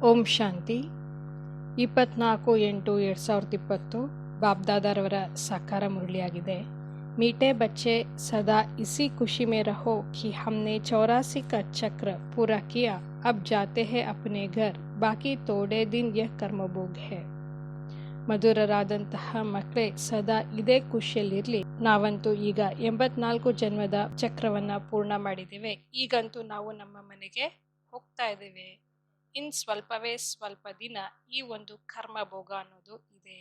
ಓಂ ಶಾಂತಿ 24/8/2020 ಬಾಬ್ದಾದಾರವರ ಸಾಕಾರ ಮುರಳಿಯಾಗಿದೆ. मीठे बच्चे सदा इसी खुशी में रहो कि हमने 84 का चक्र पूरा किया, अब जाते हैं अपने घर, बाकी थोड़े दिन यह कर्मभोग है. ಮಧುರರಾದಂತಹ ಮಕ್ಕಳೇ, ಸದಾ ಇದೇ ಖುಷಿಯಲ್ಲಿರಲಿ. ನಾವಂತೂ ಈಗ 84 ಜನ್ಮದ ಚಕ್ರವನ್ನು ಪೂರ್ಣ ಮಾಡಿದ್ದೇವೆ. ಈಗಂತೂ ನಾವು ನಮ್ಮ ಮನೆಗೆ ಹೋಗ್ತಾ ಇದ್ದೇವೆ. ಇನ್ನು ಸ್ವಲ್ಪ ದಿನ ಈ ಒಂದು ಕರ್ಮಭೋಗ ಅನ್ನೋದು ಇದೆ.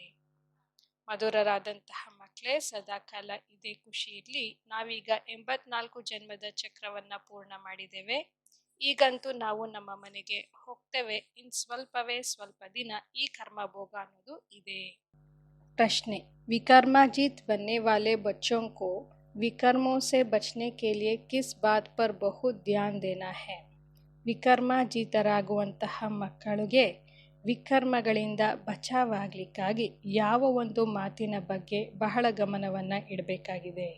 ಮಧುರರಾದಂತಹ ಮಕ್ಕಳೇ, ಸದಾಕಾಲ ಇದೇ ಖುಷಿ ಇರಲಿ. ನಾವೀಗ 84 ಜನ್ಮದ ಚಕ್ರವನ್ನು ಪೂರ್ಣ ಮಾಡಿದ್ದೇವೆ. ಈಗಂತೂ ನಾವು ನಮ್ಮ ಮನೆಗೆ ಹೋಗ್ತೇವೆ. ಇನ್ನು ಸ್ವಲ್ಪ ದಿನ ಈ ಕರ್ಮಭೋಗ ಅನ್ನೋದು ಇದೆ. ಪ್ರಶ್ನೆ: ವಿಕರ್ಮಾಜಿತ್ बनने वाले बच्चों को विकर्मों से बचने के लिए किस बात पर बहुत ध्यान देना है? ವಿಕರ್ಮಾಜಿತರಾಗುವಂತಹ ಮಕ್ಕಳಿಗೆ ವಿಕರ್ಮಗಳಿಂದ ಬಚಾವಾಗಲಿಕ್ಕಾಗಿ ಯಾವ ಒಂದು ಮಾತಿನ ಬಗ್ಗೆ ಬಹಳ ಗಮನವನ್ನು ಇಡಬೇಕಾಗಿದೆ?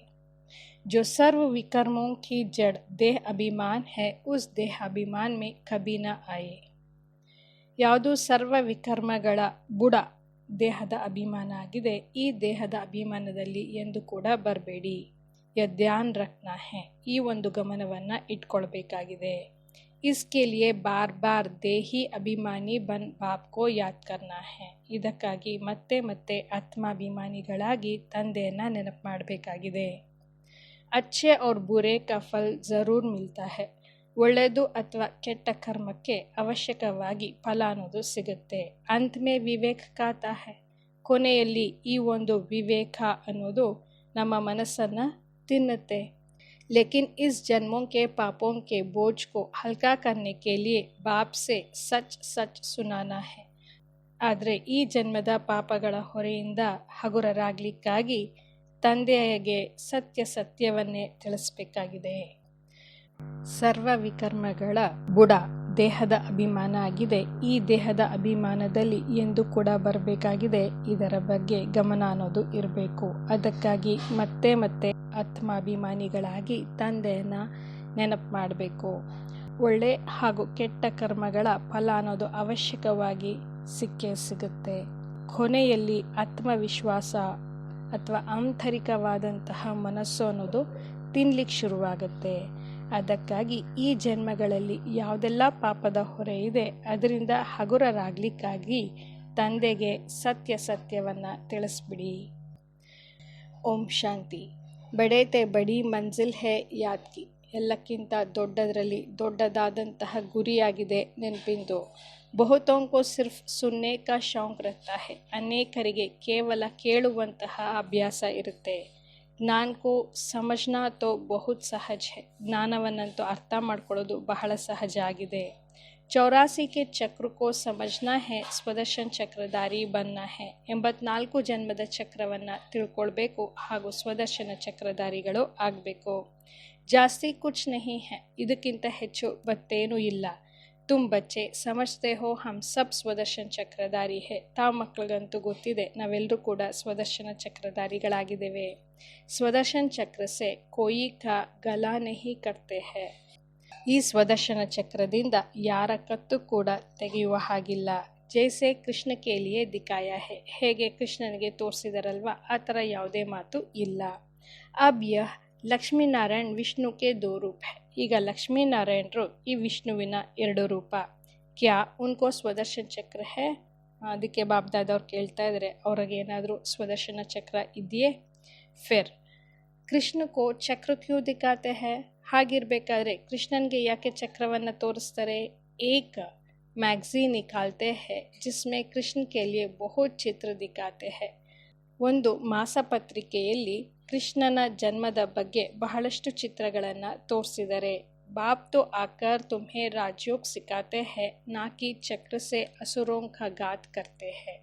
जो सर्व विकर्मों की जड़ देह अभिमान है, उस देह अभिमान में कभी न आए. ಯಾವುದು ಸರ್ವ ವಿಕರ್ಮಗಳ ಬುಡ ದೇಹದ ಅಭಿಮಾನ ಆಗಿದೆ, ಈ ದೇಹದ ಅಭಿಮಾನದಲ್ಲಿ ಎಂದು ಕೂಡ ಬರಬೇಡಿ. ಧ್ಯಾನ್ ರಖ್ನಾ ಹೈ, ಈ ಒಂದು ಗಮನವನ್ನು ಇಟ್ಕೊಳ್ಬೇಕಾಗಿದೆ. इसके लिए बार बार देही अभिमानी बन बाप को याद करना है. ಇದಕ್ಕಾಗಿ ಮತ್ತೆ ಮತ್ತೆ ಆತ್ಮಾಭಿಮಾನಿಗಳಾಗಿ ತಂದೆಯನ್ನು ನೆನಪು ಮಾಡಬೇಕಾಗಿದೆ. अच्छे और बुरे का फल जरूर मिलता है. ಒಳ್ಳೆಯದು ಅಥವಾ ಕೆಟ್ಟ ಕರ್ಮಕ್ಕೆ ಅವಶ್ಯಕವಾಗಿ ಫಲ ಅನ್ನೋದು ಸಿಗುತ್ತೆ. अंत में विवेक खाता है. ಕೊನೆಯಲ್ಲಿ ಈ ಒಂದು ವಿವೇಕ ಅನ್ನೋದು ನಮ್ಮ ಮನಸ್ಸನ್ನು ತಿನ್ನುತ್ತೆ. लेकिन इस जन्मों के पापों के बोझ को हल्का करने के लिए बाप से सच सुनाना है. ಆದರೆ ಈ ಜನ್ಮದ ಪಾಪಗಳ ಹೊರೆಯಿಂದ ಹಗುರರಾಗಲಿಕ್ಕಾಗಿ ತಂದೆಗೆ ಸತ್ಯವನ್ನೇ ತಿಳಿಸಬೇಕಾಗಿದೆ. ಸರ್ವ ವಿಕರ್ಮಗಳ ಬುಡ ದೇಹದ ಅಭಿಮಾನ ಆಗಿದೆ. ಈ ದೇಹದ ಅಭಿಮಾನದಲ್ಲಿ ಎಂದು ಕೂಡ ಬರಬೇಕಾಗಿದೆ. ಇದರ ಬಗ್ಗೆ ಗಮನ ಅನ್ನೋದು ಇರಬೇಕು. ಅದಕ್ಕಾಗಿ ಮತ್ತೆ ಮತ್ತೆ ಆತ್ಮಾಭಿಮಾನಿಗಳಾಗಿ ತಂದೆಯನ್ನು ನೆನಪು ಮಾಡಬೇಕು. ಒಳ್ಳೆ ಹಾಗೂ ಕೆಟ್ಟ ಕರ್ಮಗಳ ಫಲ ಅನ್ನೋದು ಅವಶ್ಯಕವಾಗಿ ಸಿಗುತ್ತೆ. ಕೊನೆಯಲ್ಲಿ ಆತ್ಮವಿಶ್ವಾಸ ಅಥವಾ ಆಂತರಿಕವಾದಂತಹ ಮನಸ್ಸು ಅನ್ನೋದು ತಿನ್ಲಿಕ್ಕೆ ಶುರುವಾಗುತ್ತೆ. ಅದಕ್ಕಾಗಿ ಈ ಜನ್ಮಗಳಲ್ಲಿ ಯಾವುದೆಲ್ಲ ಪಾಪದ ಹೊರೆ ಇದೆ ಅದರಿಂದ ಹಗುರರಾಗಲಿಕ್ಕಾಗಿ ತಂದೆಗೆ ಸತ್ಯವನ್ನು ತಿಳಿಸ್ಬಿಡಿ. ಓಂ ಶಾಂತಿ. ಬಡೇತೆ ಬಡಿ ಮಂಜಿಲ್ ಹೇ ಯಾದ್ ಕಿ. ಎಲ್ಲಕ್ಕಿಂತ ದೊಡ್ಡದರಲ್ಲಿ ದೊಡ್ಡದಾದಂತಹ ಗುರಿಯಾಗಿದೆ ನೆನಪಿಂದು. ಬಹುತೋಂ ಕೋ ಸಿರ್ಫ್ ಸುನ್ನೆ ಕಾ ಶೌಕ್ ರಹತಾ ಹೈ. ಅನೇಕರಿಗೆ ಕೇವಲ ಕೇಳುವಂತಹ ಅಭ್ಯಾಸ ಇರುತ್ತೆ. ಜ್ಞಾನ ಕೋ ಸಮಜ್ನಾ ತೋ ಬಹುತ್ ಸಹಜ್ ಹೈ. ಜ್ಞಾನವನ್ನಂತೂ ಅರ್ಥ ಮಾಡ್ಕೊಳ್ಳೋದು ಬಹಳ ಸಹಜ ಆಗಿದೆ. 84 के चक्र को समझना है, ಸ್ವದರ್ಶನ್ ಚಕ್ರಧಾರಿ ಬನ್ನ ಹೈ. 84 ಜನ್ಮದ ಚಕ್ರವನ್ನು ತಿಳ್ಕೊಳ್ಬೇಕು ಹಾಗೂ ಸ್ವದರ್ಶನ ಚಕ್ರಧಾರಿಗಳು ಆಗಬೇಕು. ಜಾಸ್ತಿ ಕುಚ್ ನಹಿ ಹೈ, ಇದಕ್ಕಿಂತ ಹೆಚ್ಚು ಮತ್ತೇನೂ ಇಲ್ಲ. ತುಮ್ ಬಚ್ಚೆ ಸಮಜ್ತೆ ಹೋ ಹಮ್ ಸಬ್ ಸ್ವದರ್ಶನ್ ಚಕ್ರಧಾರಿ ಹೈ. ತಾವು ಮಕ್ಕಳಿಗಂತೂ ಗೊತ್ತಿದೆ, ನಾವೆಲ್ಲರೂ ಕೂಡ ಸ್ವದರ್ಶನ ಚಕ್ರಧಾರಿಗಳಾಗಿದ್ದೇವೆ. ಸ್ವದರ್ಶನ್ ಚಕ್ರ ಸೆ ಕೋಯಿ ಕಾ ಗಲಾ ನಹಿ ಕರ್ತೆ ಹೈ. ಈ ಸ್ವದರ್ಶನ ಚಕ್ರದಿಂದ ಯಾರ ಕತ್ತು ಕೂಡ ತೆಗೆಯುವ ಹಾಗಿಲ್ಲ. ಜೈಸೆ ಕೃಷ್ಣ ಕೇಲಿಯೇ ದಿಕಾಯ ಹೈ. ಹೇಗೆ ಕೃಷ್ಣನಿಗೆ ತೋರಿಸಿದರಲ್ವ ಆ ಥರ ಯಾವುದೇ ಮಾತು ಇಲ್ಲ. ಅಬ್ ಯಹ್ ಲಕ್ಷ್ಮೀನಾರಾಯಣ್ ವಿಷ್ಣುಕ್ಕೆ 2 ರೂಪ ಹೈ. ಈಗ ಲಕ್ಷ್ಮೀನಾರಾಯಣರು ಈ ವಿಷ್ಣುವಿನ 2 ರೂಪ. ಕ್ಯಾ ಉನ್ಕೋ ಸ್ವದರ್ಶನ್ ಚಕ್ರ ಹೈ? ಅದಕ್ಕೆ ಬಾಬ್ದಾದವ್ರು ಕೇಳ್ತಾ ಇದ್ದಾರೆ, ಅವ್ರಿಗೆ ಏನಾದರೂ ಸ್ವದರ್ಶನ ಚಕ್ರ ಇದೆಯೇ? ಫಿರ್ ಕೃಷ್ಣ ಕೋ ಚಕ್ರ ಕ್ಯೂ ದಿಕ್ಕಾತೆ ಹೈ? ಹಾಗಿರಬೇಕಾದ್ರೆ ಕೃಷ್ಣನ್ಗೆ ಯಾಕೆ ಚಕ್ರವನ್ನು ತೋರಿಸ್ತಾರೆ? ಏಕ ಮ್ಯಾಗ್ಝೀನ್ ನಿಕಾಲ್ತೆ ಹೈ ಜಿಸ್ಮೆ ಕೃಷ್ಣ ಕೇಲಿಯೇ ಬಹುತ್ ಚಿತ್ರ ದಿಕ್ಕಾತೆ ಹೈ. ಒಂದು ಮಾಸಪತ್ರಿಕೆಯಲ್ಲಿ ಕೃಷ್ಣನ ಜನ್ಮದ ಬಗ್ಗೆ ಬಹಳಷ್ಟು ಚಿತ್ರಗಳನ್ನು ತೋರಿಸಿದರೆ. ಬಾಪ್ ತೋ ಆಕರ್ ತುಮ್ಹೆ ರಾಜಯೋಗ್ ಸಿಕ್ಕಾತೆ ಹೈ, ನಾಕಿ ಚಕ್ರ ಸೆ ಅಸುರೋಂ ಕಾ ಘಾತ್ ಕರ್ತೆ ಹೈ.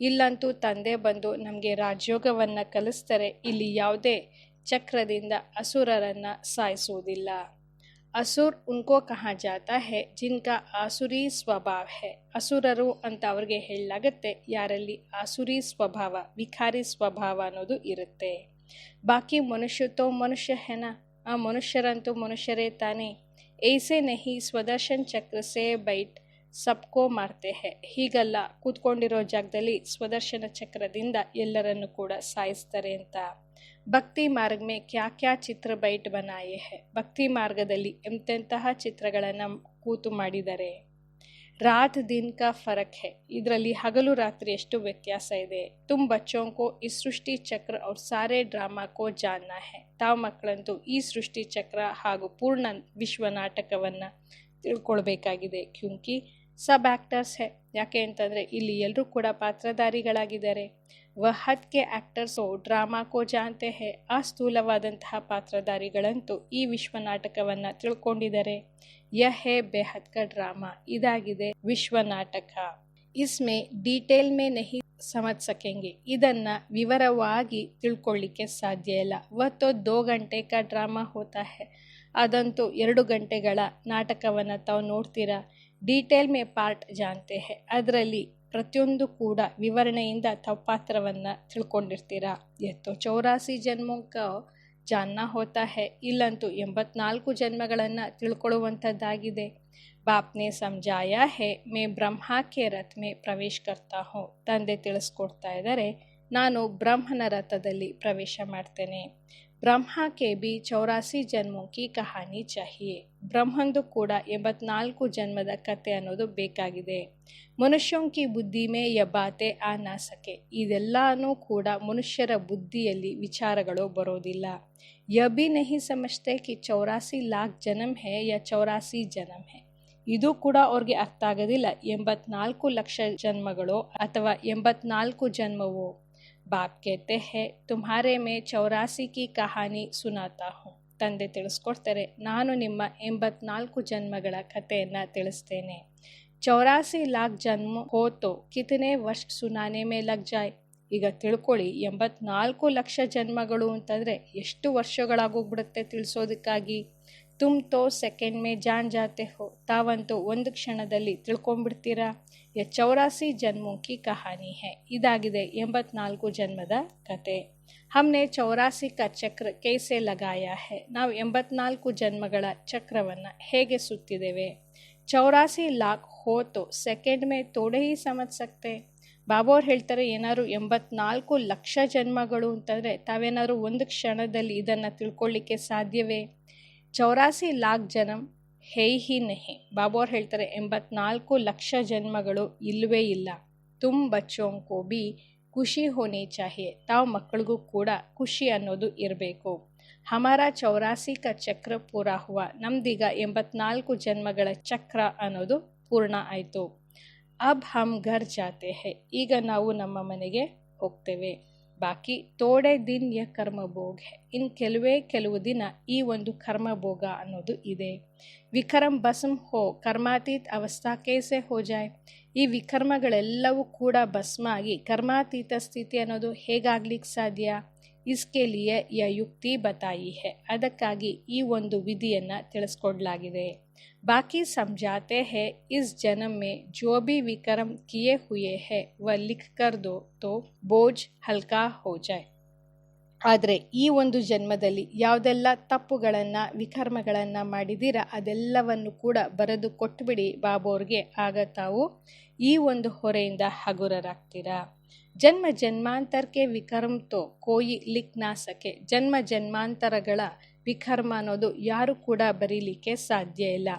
ಇಲ್ಲಂತೂ ತಂದೆ ಬಂದು ನಮಗೆ ರಾಜಯೋಗವನ್ನು ಕಲಿಸ್ತಾರೆ. ಇಲ್ಲಿ ಯಾವುದೇ ಚಕ್ರದಿಂದ ಅಸುರರನ್ನು ಸಾಯಿಸುವುದಿಲ್ಲ. ಅಸುರ್ ಉನ್ಕೋ ಕಹಾ ಜಾತಾ ಹೈ ಜಿನ್ಕಾ ಆಸುರಿ ಸ್ವಭಾವ ಹೈ. ಅಸುರರು ಅಂತ ಅವ್ರಿಗೆ ಹೇಳಲಾಗತ್ತೆ ಯಾರಲ್ಲಿ ಆಸುರಿ ಸ್ವಭಾವ, ವಿಕಾರಿ ಸ್ವಭಾವ ಅನ್ನೋದು ಇರುತ್ತೆ. ಬಾಕಿ ಮನುಷ್ಯ ತೋ ಮನುಷ್ಯ ಹೆನ, ಆ ಮನುಷ್ಯರಂತೂ ಮನುಷ್ಯರೇ ತಾನೇ. ऐसे नहीं स्वदर्शन चक्र से बैठ ಸಬ್ಕೋ ಮಾರ್ತೆ ಹೇ. ಹೀಗಲ್ಲ, ಕೂತ್ಕೊಂಡಿರೋ ಜಾಗದಲ್ಲಿ ಸ್ವದರ್ಶನ ಚಕ್ರದಿಂದ ಎಲ್ಲರನ್ನು ಕೂಡ ಸಾಯಿಸ್ತಾರೆ ಅಂತ. ಭಕ್ತಿ ಮಾರ್ಗ ಮೇ ಕ್ಯಾ ಕ್ಯಾ ಚಿತ್ರ ಬೈಟ್ ಬನಾಯೆ ಹೇ. ಭಕ್ತಿ ಮಾರ್ಗದಲ್ಲಿ ಎಂತೆಂತಹ ಚಿತ್ರಗಳನ್ನು ಕೂತು ಮಾಡಿದ್ದಾರೆ. ರಾತ್ ದಿನ್ ಕಾ ಫರಕ್ ಹೇ. ಇದರಲ್ಲಿ ಹಗಲು ರಾತ್ರಿ ಎಷ್ಟು ವ್ಯತ್ಯಾಸ ಇದೆ. ತುಮ್ ಬಚ್ಚೋಂ ಕೋ ಈ ಸೃಷ್ಟಿ ಚಕ್ರ ಔರ್ ಸಾರೆ ಡ್ರಾಮಾ ಕೋ ಜಾನ್ನ ಹೇ. ತಾವು ಮಕ್ಕಳಂತೂ ಈ ಸೃಷ್ಟಿ ಚಕ್ರ ಹಾಗೂ ಪೂರ್ಣ ವಿಶ್ವ ನಾಟಕವನ್ನು ತಿಳ್ಕೊಳ್ಬೇಕಾಗಿದೆ. ಕ್ಯೂಂಕಿ ಸಬ್ ಆ್ಯಕ್ಟರ್ಸ್ ಹೇ. ಯಾಕೆ ಅಂತಂದರೆ ಇಲ್ಲಿ ಎಲ್ಲರೂ ಕೂಡ ಪಾತ್ರಧಾರಿಗಳಾಗಿದ್ದಾರೆ. ವಹದ್ ಕೆ ಆ್ಯಕ್ಟರ್ಸು ಡ್ರಾಮಾ ಕೋ ಜಾನ್ತೆ ಹೇ. ಆ ಸ್ಥೂಲವಾದಂತಹ ಪಾತ್ರಧಾರಿಗಳಂತೂ ಈ ವಿಶ್ವ ನಾಟಕವನ್ನು ತಿಳ್ಕೊಂಡಿದ್ದಾರೆ. ಯಹ ಹೇ ಬೇಹದ್ ಕಾ ಡ್ರಾಮಾ. ಇದಾಗಿದೆ ವಿಶ್ವ ನಾಟಕ. ಇಸ್ಮೇ ಡೀಟೇಲ್ ಮೇ ನಹಿ ಸಮಜ್ ಸಕೆಂಗೆ. ಇದನ್ನು ವಿವರವಾಗಿ ತಿಳ್ಕೊಳ್ಳಿಕ್ಕೆ ಸಾಧ್ಯ ಇಲ್ಲ. ವತ್ತೋ 2 ಗಂಟೆ ಕಾ ಡ್ರಾಮಾ ಹೋತಾ ಹೇ. ಅದಂತೂ 2 ಗಂಟೆಗಳ ನಾಟಕವನ್ನು ತಾವು ನೋಡ್ತೀರಾ. ಡೀಟೇಲ್ ಮೇ ಪಾರ್ಟ್ ಜಾನ್ತೆ ಹೇ. ಅದರಲ್ಲಿ ಪ್ರತಿಯೊಂದು ಕೂಡ ವಿವರಣೆಯಿಂದ ತಾವು ಪಾತ್ರವನ್ನು ತಿಳ್ಕೊಂಡಿರ್ತೀರಾ. ಎತ್ತೋ 84 ಜನ್ಮೋಂ ಕಾ ಜಾನ್ನ ಹೋತಾ ಹೇ. ಇಲ್ಲಂತೂ 84 ಜನ್ಮಗಳನ್ನು ತಿಳ್ಕೊಳ್ಳುವಂಥದ್ದಾಗಿದೆ. ಬಾಪ್ನೆ ಸಮಜಾಯ ಹೇ ಮೇ ಬ್ರಹ್ಮ ಕೆ ರಥ್ ಮೇ ಪ್ರವೇಶ ಕರ್ತಾ ಹೋ. ತಂದೆ ತಿಳಿಸ್ಕೊಡ್ತಾ ಇದ್ದಾರೆ, ನಾನು ಬ್ರಹ್ಮನ ರಥದಲ್ಲಿ ಪ್ರವೇಶ ಮಾಡ್ತೇನೆ. ಬ್ರಹ್ಮ ಕೆ ಬಿ 84 ಜನ್ಮೋಂ ಕಿ ಕಹಾನಿ ಚಾಹಿಯೇ. ಬ್ರಹ್ಮಂದು ಕೂಡ 84 ಜನ್ಮದ ಕತೆ ಅನ್ನೋದು ಬೇಕಾಗಿದೆ. ಮನುಷ್ಯೋಂ ಕಿ ಬುದ್ಧಿ ಮೇ ಯ ಬಾತೆ ಆ ನಾ ಸಕೆ. ಇದೆಲ್ಲನೂ ಕೂಡ ಮನುಷ್ಯರ ಬುದ್ಧಿಯಲ್ಲಿ ವಿಚಾರಗಳು ಬರೋದಿಲ್ಲ. ಯ ಬಿ ನಹಿ ಸಮಜ್ತೆ ಕಿ 84 ಲಾಖ್ ಜನ್ಮ ಹೇ ಯಾ 84 ಜನ್ಮ ಹೇ. ಇದು ಕೂಡ ಅವ್ರಿಗೆ ಅರ್ಥ ಆಗೋದಿಲ್ಲ. 84 ಲಕ್ಷ ಜನ್ಮಗಳು ಅಥವಾ 84 ಜನ್ಮವೋ. ಬಾಪ್ ಕೇತೆ ಹೇ ತುಮ್ಹಾರೆ ಮೇ 84 ಕಿ ಕಹಾನಿ ಸುನಾತಾ ಹೂಂ. ತಂದೆ ತಿಳಿಸ್ಕೊಡ್ತಾರೆ, ನಾನು ನಿಮ್ಮ 84 ಜನ್ಮಗಳ ಕಥೆಯನ್ನು ತಿಳಿಸ್ತೇನೆ. 84 ಲಾಖ್ ಜನ್ಮ ಹೋ ತೋ ಕಿತನೆ ವರ್ಷ ಸುನಾನೆ ಮೇ ಲಗ್ ಜಾಯ್. ಈಗ ತಿಳ್ಕೊಳ್ಳಿ, 84 ಲಕ್ಷ ಜನ್ಮಗಳು ಅಂತಂದರೆ ಎಷ್ಟು ವರ್ಷಗಳಾಗೋಗ್ಬಿಡುತ್ತೆ ತಿಳಿಸೋದಕ್ಕಾಗಿ. ತುಮ್ ತೋ ಸೆಕೆಂಡ್ ಮೇ ಜಾನ್ ಜಾತೆ ಹೋ. ತಾವಂತೂ ಒಂದು ಕ್ಷಣದಲ್ಲಿ ತಿಳ್ಕೊಂಡ್ಬಿಡ್ತೀರಾ. ಯ 84 ಜನ್ಮೋಂ ಕಿ ಕಹಾನಿ ಹೇ. ಇದಾಗಿದೆ 84 ಜನ್ಮದ ಕತೆ. ಹಮ್ನೆ 84 ಕಾ ಚಕ್ರ ಕೈಸೆ ಲಗಾಯ ಹೇ. ನಾವು 84 ಜನ್ಮಗಳ ಚಕ್ರವನ್ನು ಹೇಗೆ ಸುತ್ತಿದ್ದೇವೆ. 84 ಲಾಖ್ ಹೋ ತೋ ಸೆಕೆಂಡ್ ಮೇ ತೋಡೆ ಹಿ ಸಮಜ್ ಸಕ್ತೆ. ಬಾಬಾ ಅವ್ರು ಹೇಳ್ತಾರೆ, ಏನಾದ್ರು 84 ಲಕ್ಷ ಜನ್ಮಗಳು ಅಂತಂದರೆ ತಾವೇನಾದ್ರು ಒಂದು ಕ್ಷಣದಲ್ಲಿ ಇದನ್ನು ತಿಳ್ಕೊಳ್ಳಿಕ್ಕೆ ಸಾಧ್ಯವೇ. 84 ಲಾಖ್ ಜನ್ಮ ಹೇ ಹಿ ನಹಿ. ಬಾಬಾ ಅವ್ರು ಹೇಳ್ತಾರೆ 84 ಲಕ್ಷ ಜನ್ಮಗಳು ಇಲ್ಲವೇ ಇಲ್ಲ. ತುಮ್ ಬಚ್ಚೋಂ ಕೋ ಬಿ ಖುಷಿ ಹೋನಿ ಚಾಹಿಯೇ. ತಾವು ಮಕ್ಕಳಿಗೂ ಕೂಡ ಖುಷಿ ಅನ್ನೋದು ಇರಬೇಕು. ಹಮಾರ 84 ಕಾ ಚಕ್ರ ಪೂರ ಹುವ. ನಮ್ದೀಗ 84 ಜನ್ಮಗಳ ಚಕ್ರ ಅನ್ನೋದು ಪೂರ್ಣ ಆಯಿತು. ಅಬ್ ಹಮ್ ಘರ್ ಜಾತೆ ಹೇ. ಈಗ ನಾವು ನಮ್ಮ ಮನೆಗೆ ಹೋಗ್ತೇವೆ. ಬಾಕಿ ತೋಡೆ ದಿನ್ ಯ ಕರ್ಮಭೋಗ ಹೇ. ಇನ್ನು ಕೆಲವು ದಿನ ಈ ಒಂದು ಕರ್ಮಭೋಗ ಅನ್ನೋದು ಇದೆ. ವಿಕರ್ಮ ಭಸ್ಮ ಹೋ ಕರ್ಮಾತೀತ್ ಅವಸ್ಥಾ ಕೇಸೆ ಹೋ ಜಾಯ್. ಈ ವಿಕರ್ಮಗಳೆಲ್ಲವೂ ಕೂಡ ಭಸ್ಮ ಆಗಿ ಕರ್ಮಾತೀತ ಸ್ಥಿತಿ ಅನ್ನೋದು ಹೇಗಾಗ್ಲಿಕ್ಕೆ ಸಾಧ್ಯ. ಇಸ್ಕೆ ಲಿಯೆ ಯ ಯುಕ್ತಿ ಬತಾಯಿ ಹೇ. ಅದಕ್ಕಾಗಿ ಈ ಒಂದು ವಿಧಿಯನ್ನು ತಿಳಿಸ್ಕೊಡ್ಲಾಗಿದೆ. ಬಾಕಿ ಸಮझाते हैं इस जन्म में जो भी विकर्म किए हुए हैं वह लिख कर दो तो बोझ हल्का हो जाए. ಆದರೆ ಈ ಒಂದು ಜನ್ಮದಲ್ಲಿ ಯಾವುದೆಲ್ಲ ತಪ್ಪುಗಳನ್ನು ವಿಕರ್ಮಗಳನ್ನು ಮಾಡಿದ್ದೀರಾ ಅದೆಲ್ಲವನ್ನು ಕೂಡ ಬರೆದು ಕೊಟ್ಟುಬಿಡಿ ಬಾಬೋರ್ಗೆ. ಆಗ ತಾವು ಈ ಒಂದು ಹೊರೆಯಿಂದ ಹಗುರರಾಗ್ತೀರಾ. ಜನ್ಮ ಜನ್ಮಾಂತರಕ್ಕೆ ವಿಕರ್ಮ ತೋ ಕೋಯಿ ಲಿಖ್ ನಾ ಸಕೆ. ಜನ್ಮ ಜನ್ಮಾಂತರಗಳ ವಿಕರ್ಮ ಅನ್ನೋದು ಯಾರು ಕೂಡ ಬರೀಲಿಕ್ಕೆ ಸಾಧ್ಯ ಇಲ್ಲ.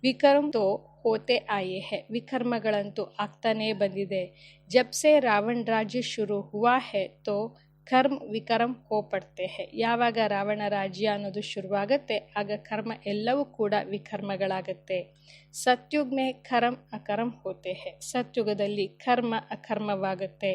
ವಿಕರ್ಮ ತೋ ಹೋತೆ ಆಯೇ ಹೇ. ವಿಕರ್ಮಗಳಂತೂ ಆಗ್ತಾನೇ ಬಂದಿದೆ. ಜಬ್ಸೆ ರಾವಣ ರಾಜ್ಯ ಶುರು ಹುವಾ ಹೇ ತೋ ಕರ್ಮ ವಿಕರ್ಮ ಹೋ ಪಡ್ತೆ ಹೇ. ಯಾವಾಗ ರಾವಣ ರಾಜ್ಯ ಅನ್ನೋದು ಶುರುವಾಗುತ್ತೆ ಆಗ ಕರ್ಮ ಎಲ್ಲವೂ ಕೂಡ ವಿಕರ್ಮಗಳಾಗತ್ತೆ. ಸತ್ಯುಗ್ ಮೇ ಕರ್ಮ ಅಕರ್ಮ ಹೋತೆ ಹೇ. ಸತ್ಯುಗದಲ್ಲಿ ಕರ್ಮ ಅಕರ್ಮವಾಗುತ್ತೆ.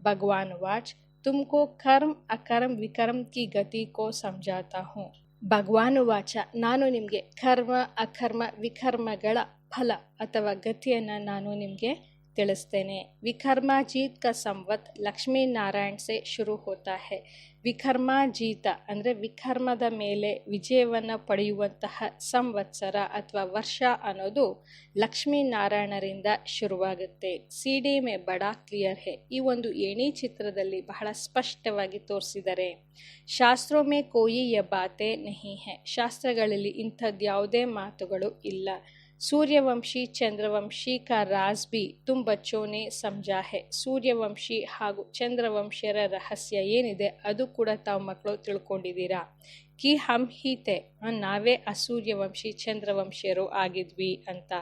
ಭಗವಾನ್ ವಾಚ್ ತುಮಕೋ ಕರ್ಮ ಅಕರ್ಮ ವಿಕರ್ಮ ಕಿ ಗತಿ ಕೋ ಸಮझाता ಹೂಂ. ಭಗವಾನು ವಾಚ, ನಾನು ನಿಮಗೆ ಕರ್ಮ ಅಕರ್ಮ ವಿಕರ್ಮಗಳ ಫಲ ಅಥವಾ ಗತಿಯನ್ನು ನಾನು ನಿಮಗೆ ತಿಳಿಸ್ತೇನೆ. ವಿಕರ್ಮಾಜೀತ್ ಕ ಸಂವತ್ ಲಕ್ಷ್ಮೀ ನಾರಾಯಣ ಸೆ ಶುರು ಹೋತಾ ಹೇ. ವಿಕರ್ಮಾಜೀತ ಅಂದರೆ ವಿಕರ್ಮದ ಮೇಲೆ ವಿಜಯವನ್ನು ಪಡೆಯುವಂತಹ ಸಂವತ್ಸರ ಅಥವಾ ವರ್ಷ ಅನ್ನೋದು ಲಕ್ಷ್ಮೀನಾರಾಯಣರಿಂದ ಶುರುವಾಗುತ್ತೆ. ಸಿಡಿ ಮೇ ಬಡಾ ಕ್ಲಿಯರ್ ಹೇ. ಈ ಒಂದು ಏಣಿ ಚಿತ್ರದಲ್ಲಿ ಬಹಳ ಸ್ಪಷ್ಟವಾಗಿ ತೋರಿಸಿದ್ದಾರೆ. ಶಾಸ್ತ್ರೋ ಮೇ ಕೋಯಿ ಯ ಬಾತೆ ನಹಿ ಹೇ. ಶಾಸ್ತ್ರಗಳಲ್ಲಿ ಇಂಥದ್ದು ಯಾವುದೇ ಮಾತುಗಳು ಇಲ್ಲ. सूर्यवंशी चंद्रवंशी का राज भी तुम बच्चों ने समझा है. ಸೂರ್ಯವಂಶಿ ಹಾಗೂ ಚಂದ್ರವಂಶಿಯರ ರಹಸ್ಯ ಏನಿದೆ ಅದು ಕೂಡ ತಾವು ಮಕ್ಕಳು ತಿಳ್ಕೊಂಡಿದ್ದೀರಾ. ಕಿ ಹಮ್ ಹಿ ತೆ, ನಾವೇ ಆ ಸೂರ್ಯವಂಶಿ ಚಂದ್ರವಂಶಿಯರು ಆಗಿದ್ವಿ ಅಂತ.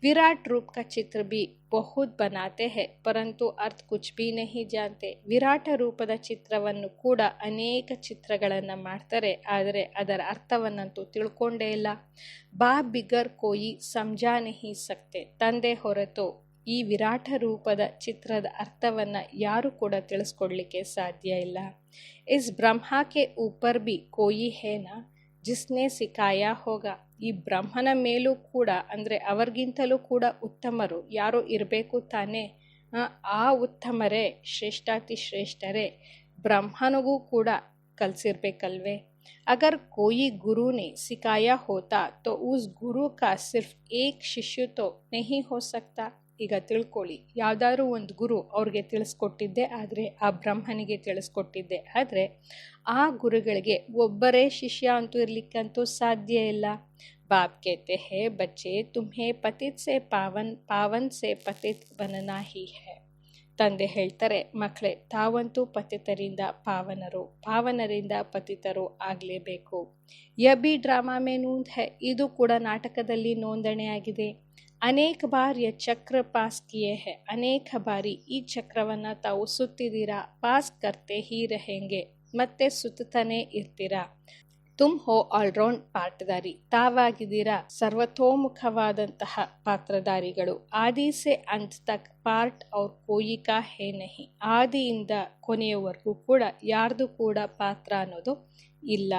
विराट रूप का चित्र भी बहुत बनाते हैं परंतु अर्थ कुछ भी नहीं जानते. ವಿರಾಟ ರೂಪದ ಚಿತ್ರವನ್ನು ಕೂಡ ಅನೇಕ ಚಿತ್ರಗಳನ್ನು ಮಾಡ್ತಾರೆ, ಆದರೆ ಅದರ ಅರ್ಥವನ್ನಂತೂ ತಿಳ್ಕೊಂಡೇ ಇಲ್ಲ. ಬಾಪ್ ಬಿಗರ್ ಕೋಯಿ ಸಮಜಾ ನಹಿ ಸಕ್ತೆ, ತಂದೆ ಹೊರತು ಈ ವಿರಾಟ ರೂಪದ ಚಿತ್ರದ ಅರ್ಥವನ್ನು ಯಾರು ಕೂಡ ತಿಳಿಸ್ಕೊಡ್ಲಿಕ್ಕೆ ಸಾಧ್ಯ ಇಲ್ಲ. Is Brahma K ಊಪರ್ B Koi ಹೇನಾ ಜಿಸ್ನೆ ಸಿಖಾಯಾ ಹೋಗ, ಈ ಬ್ರಹ್ಮನ ಮೇಲೂ ಕೂಡ ಅಂದರೆ ಅವರಿಗಿಂತಲೂ ಕೂಡ ಉತ್ತಮರು ಯಾರೋ ಇರಬೇಕು ತಾನೇ. ಆ ಉತ್ತಮರೇ ಶ್ರೇಷ್ಠಾತಿ ಶ್ರೇಷ್ಠರೇ ಬ್ರಹ್ಮನಿಗೂ ಕೂಡ ಕಲಿಸಿರ್ಬೇಕಲ್ವೇ. ಅಗರ್ ಕೋಯಿ ಗುರು ನೆ ಸಿಖಾಯಾ ಹೋತಾ ತೋ ಉಸ್ ಗುರು ಕಾ ಸಿರ್ಫ್ ಏಕ್ ಶಿಷ್ಯ ತೋ ನಹಿ ಹೋ ಸಕ್ತಾ. ಈಗ ತಿಳ್ಕೊಳ್ಳಿ, ಯಾವುದಾದ್ರೂ ಒಂದು ಗುರು ಅವ್ರಿಗೆ ತಿಳಿಸ್ಕೊಟ್ಟಿದ್ದೆ ಆದರೆ ಆ ಬ್ರಹ್ಮನಿಗೆ ತಿಳಿಸ್ಕೊಟ್ಟಿದ್ದೆ ಆದರೆ ಆ ಗುರುಗಳಿಗೆ ಒಬ್ಬರೇ ಶಿಷ್ಯ ಅಂತೂ ಇರಲಿಕ್ಕಂತೂ ಸಾಧ್ಯ ಇಲ್ಲ. बाप कहते हैं बच्चे तुम्हें पतित से पावन, पावन से पतित बनना ही है. ತಂದೆ ಹೇಳ್ತಾರೆ, ಮಕ್ಕಳೇ ತಾವಂತೂ ಪತಿತರಿಂದ ಪಾವನರು, ಪಾವನರಿಂದ ಪತಿತರು ಆಗಲೇಬೇಕು. ಯಬಿ ಡ್ರಾಮಾ ಮೇ ನೂಂದ್ ಹೈ, ಇದು ಕೂಡ ನಾಟಕದಲ್ಲಿ ನೋಂದಣಿಯಾಗಿದೆ. ಅನೇಕ ಬಾರ್ ಯ ಚಕ್ರ ಪಾಸ್ ಕಿಯೇ ಹೈ, ಅನೇಕ ಬಾರಿ ಈ ಚಕ್ರವನ್ನು ತಾವು ಸುತ್ತಿದ್ದೀರಾ. ಪಾಸ್ ಕರ್ತೆ ಹೀ ರಹೆಂಗೆ, ಮತ್ತೆ ಸುತ್ತಾನೆ ಇರ್ತೀರಾ. ತುಮ್ ಹೋ ಆಲ್ರೌಂಡ್ ಪಾತ್ರಧಾರಿ, ತಾವಾಗಿದ್ದೀರಾ ಸರ್ವತೋಮುಖವಾದಂತಹ ಪಾತ್ರಧಾರಿಗಳು. ಆದಿ ಸೆ ಅಂತ್ ತಕ್ ಪಾರ್ಟ್ ಔರ್ ಕೋಯಿ ಕಾ ಹೇ ನಹಿ, ಆದಿಯಿಂದ ಕೊನೆಯವರೆಗೂ ಕೂಡ ಯಾರ್ದು ಕೂಡ ಪಾತ್ರ ಅನ್ನೋದು ಇಲ್ಲ.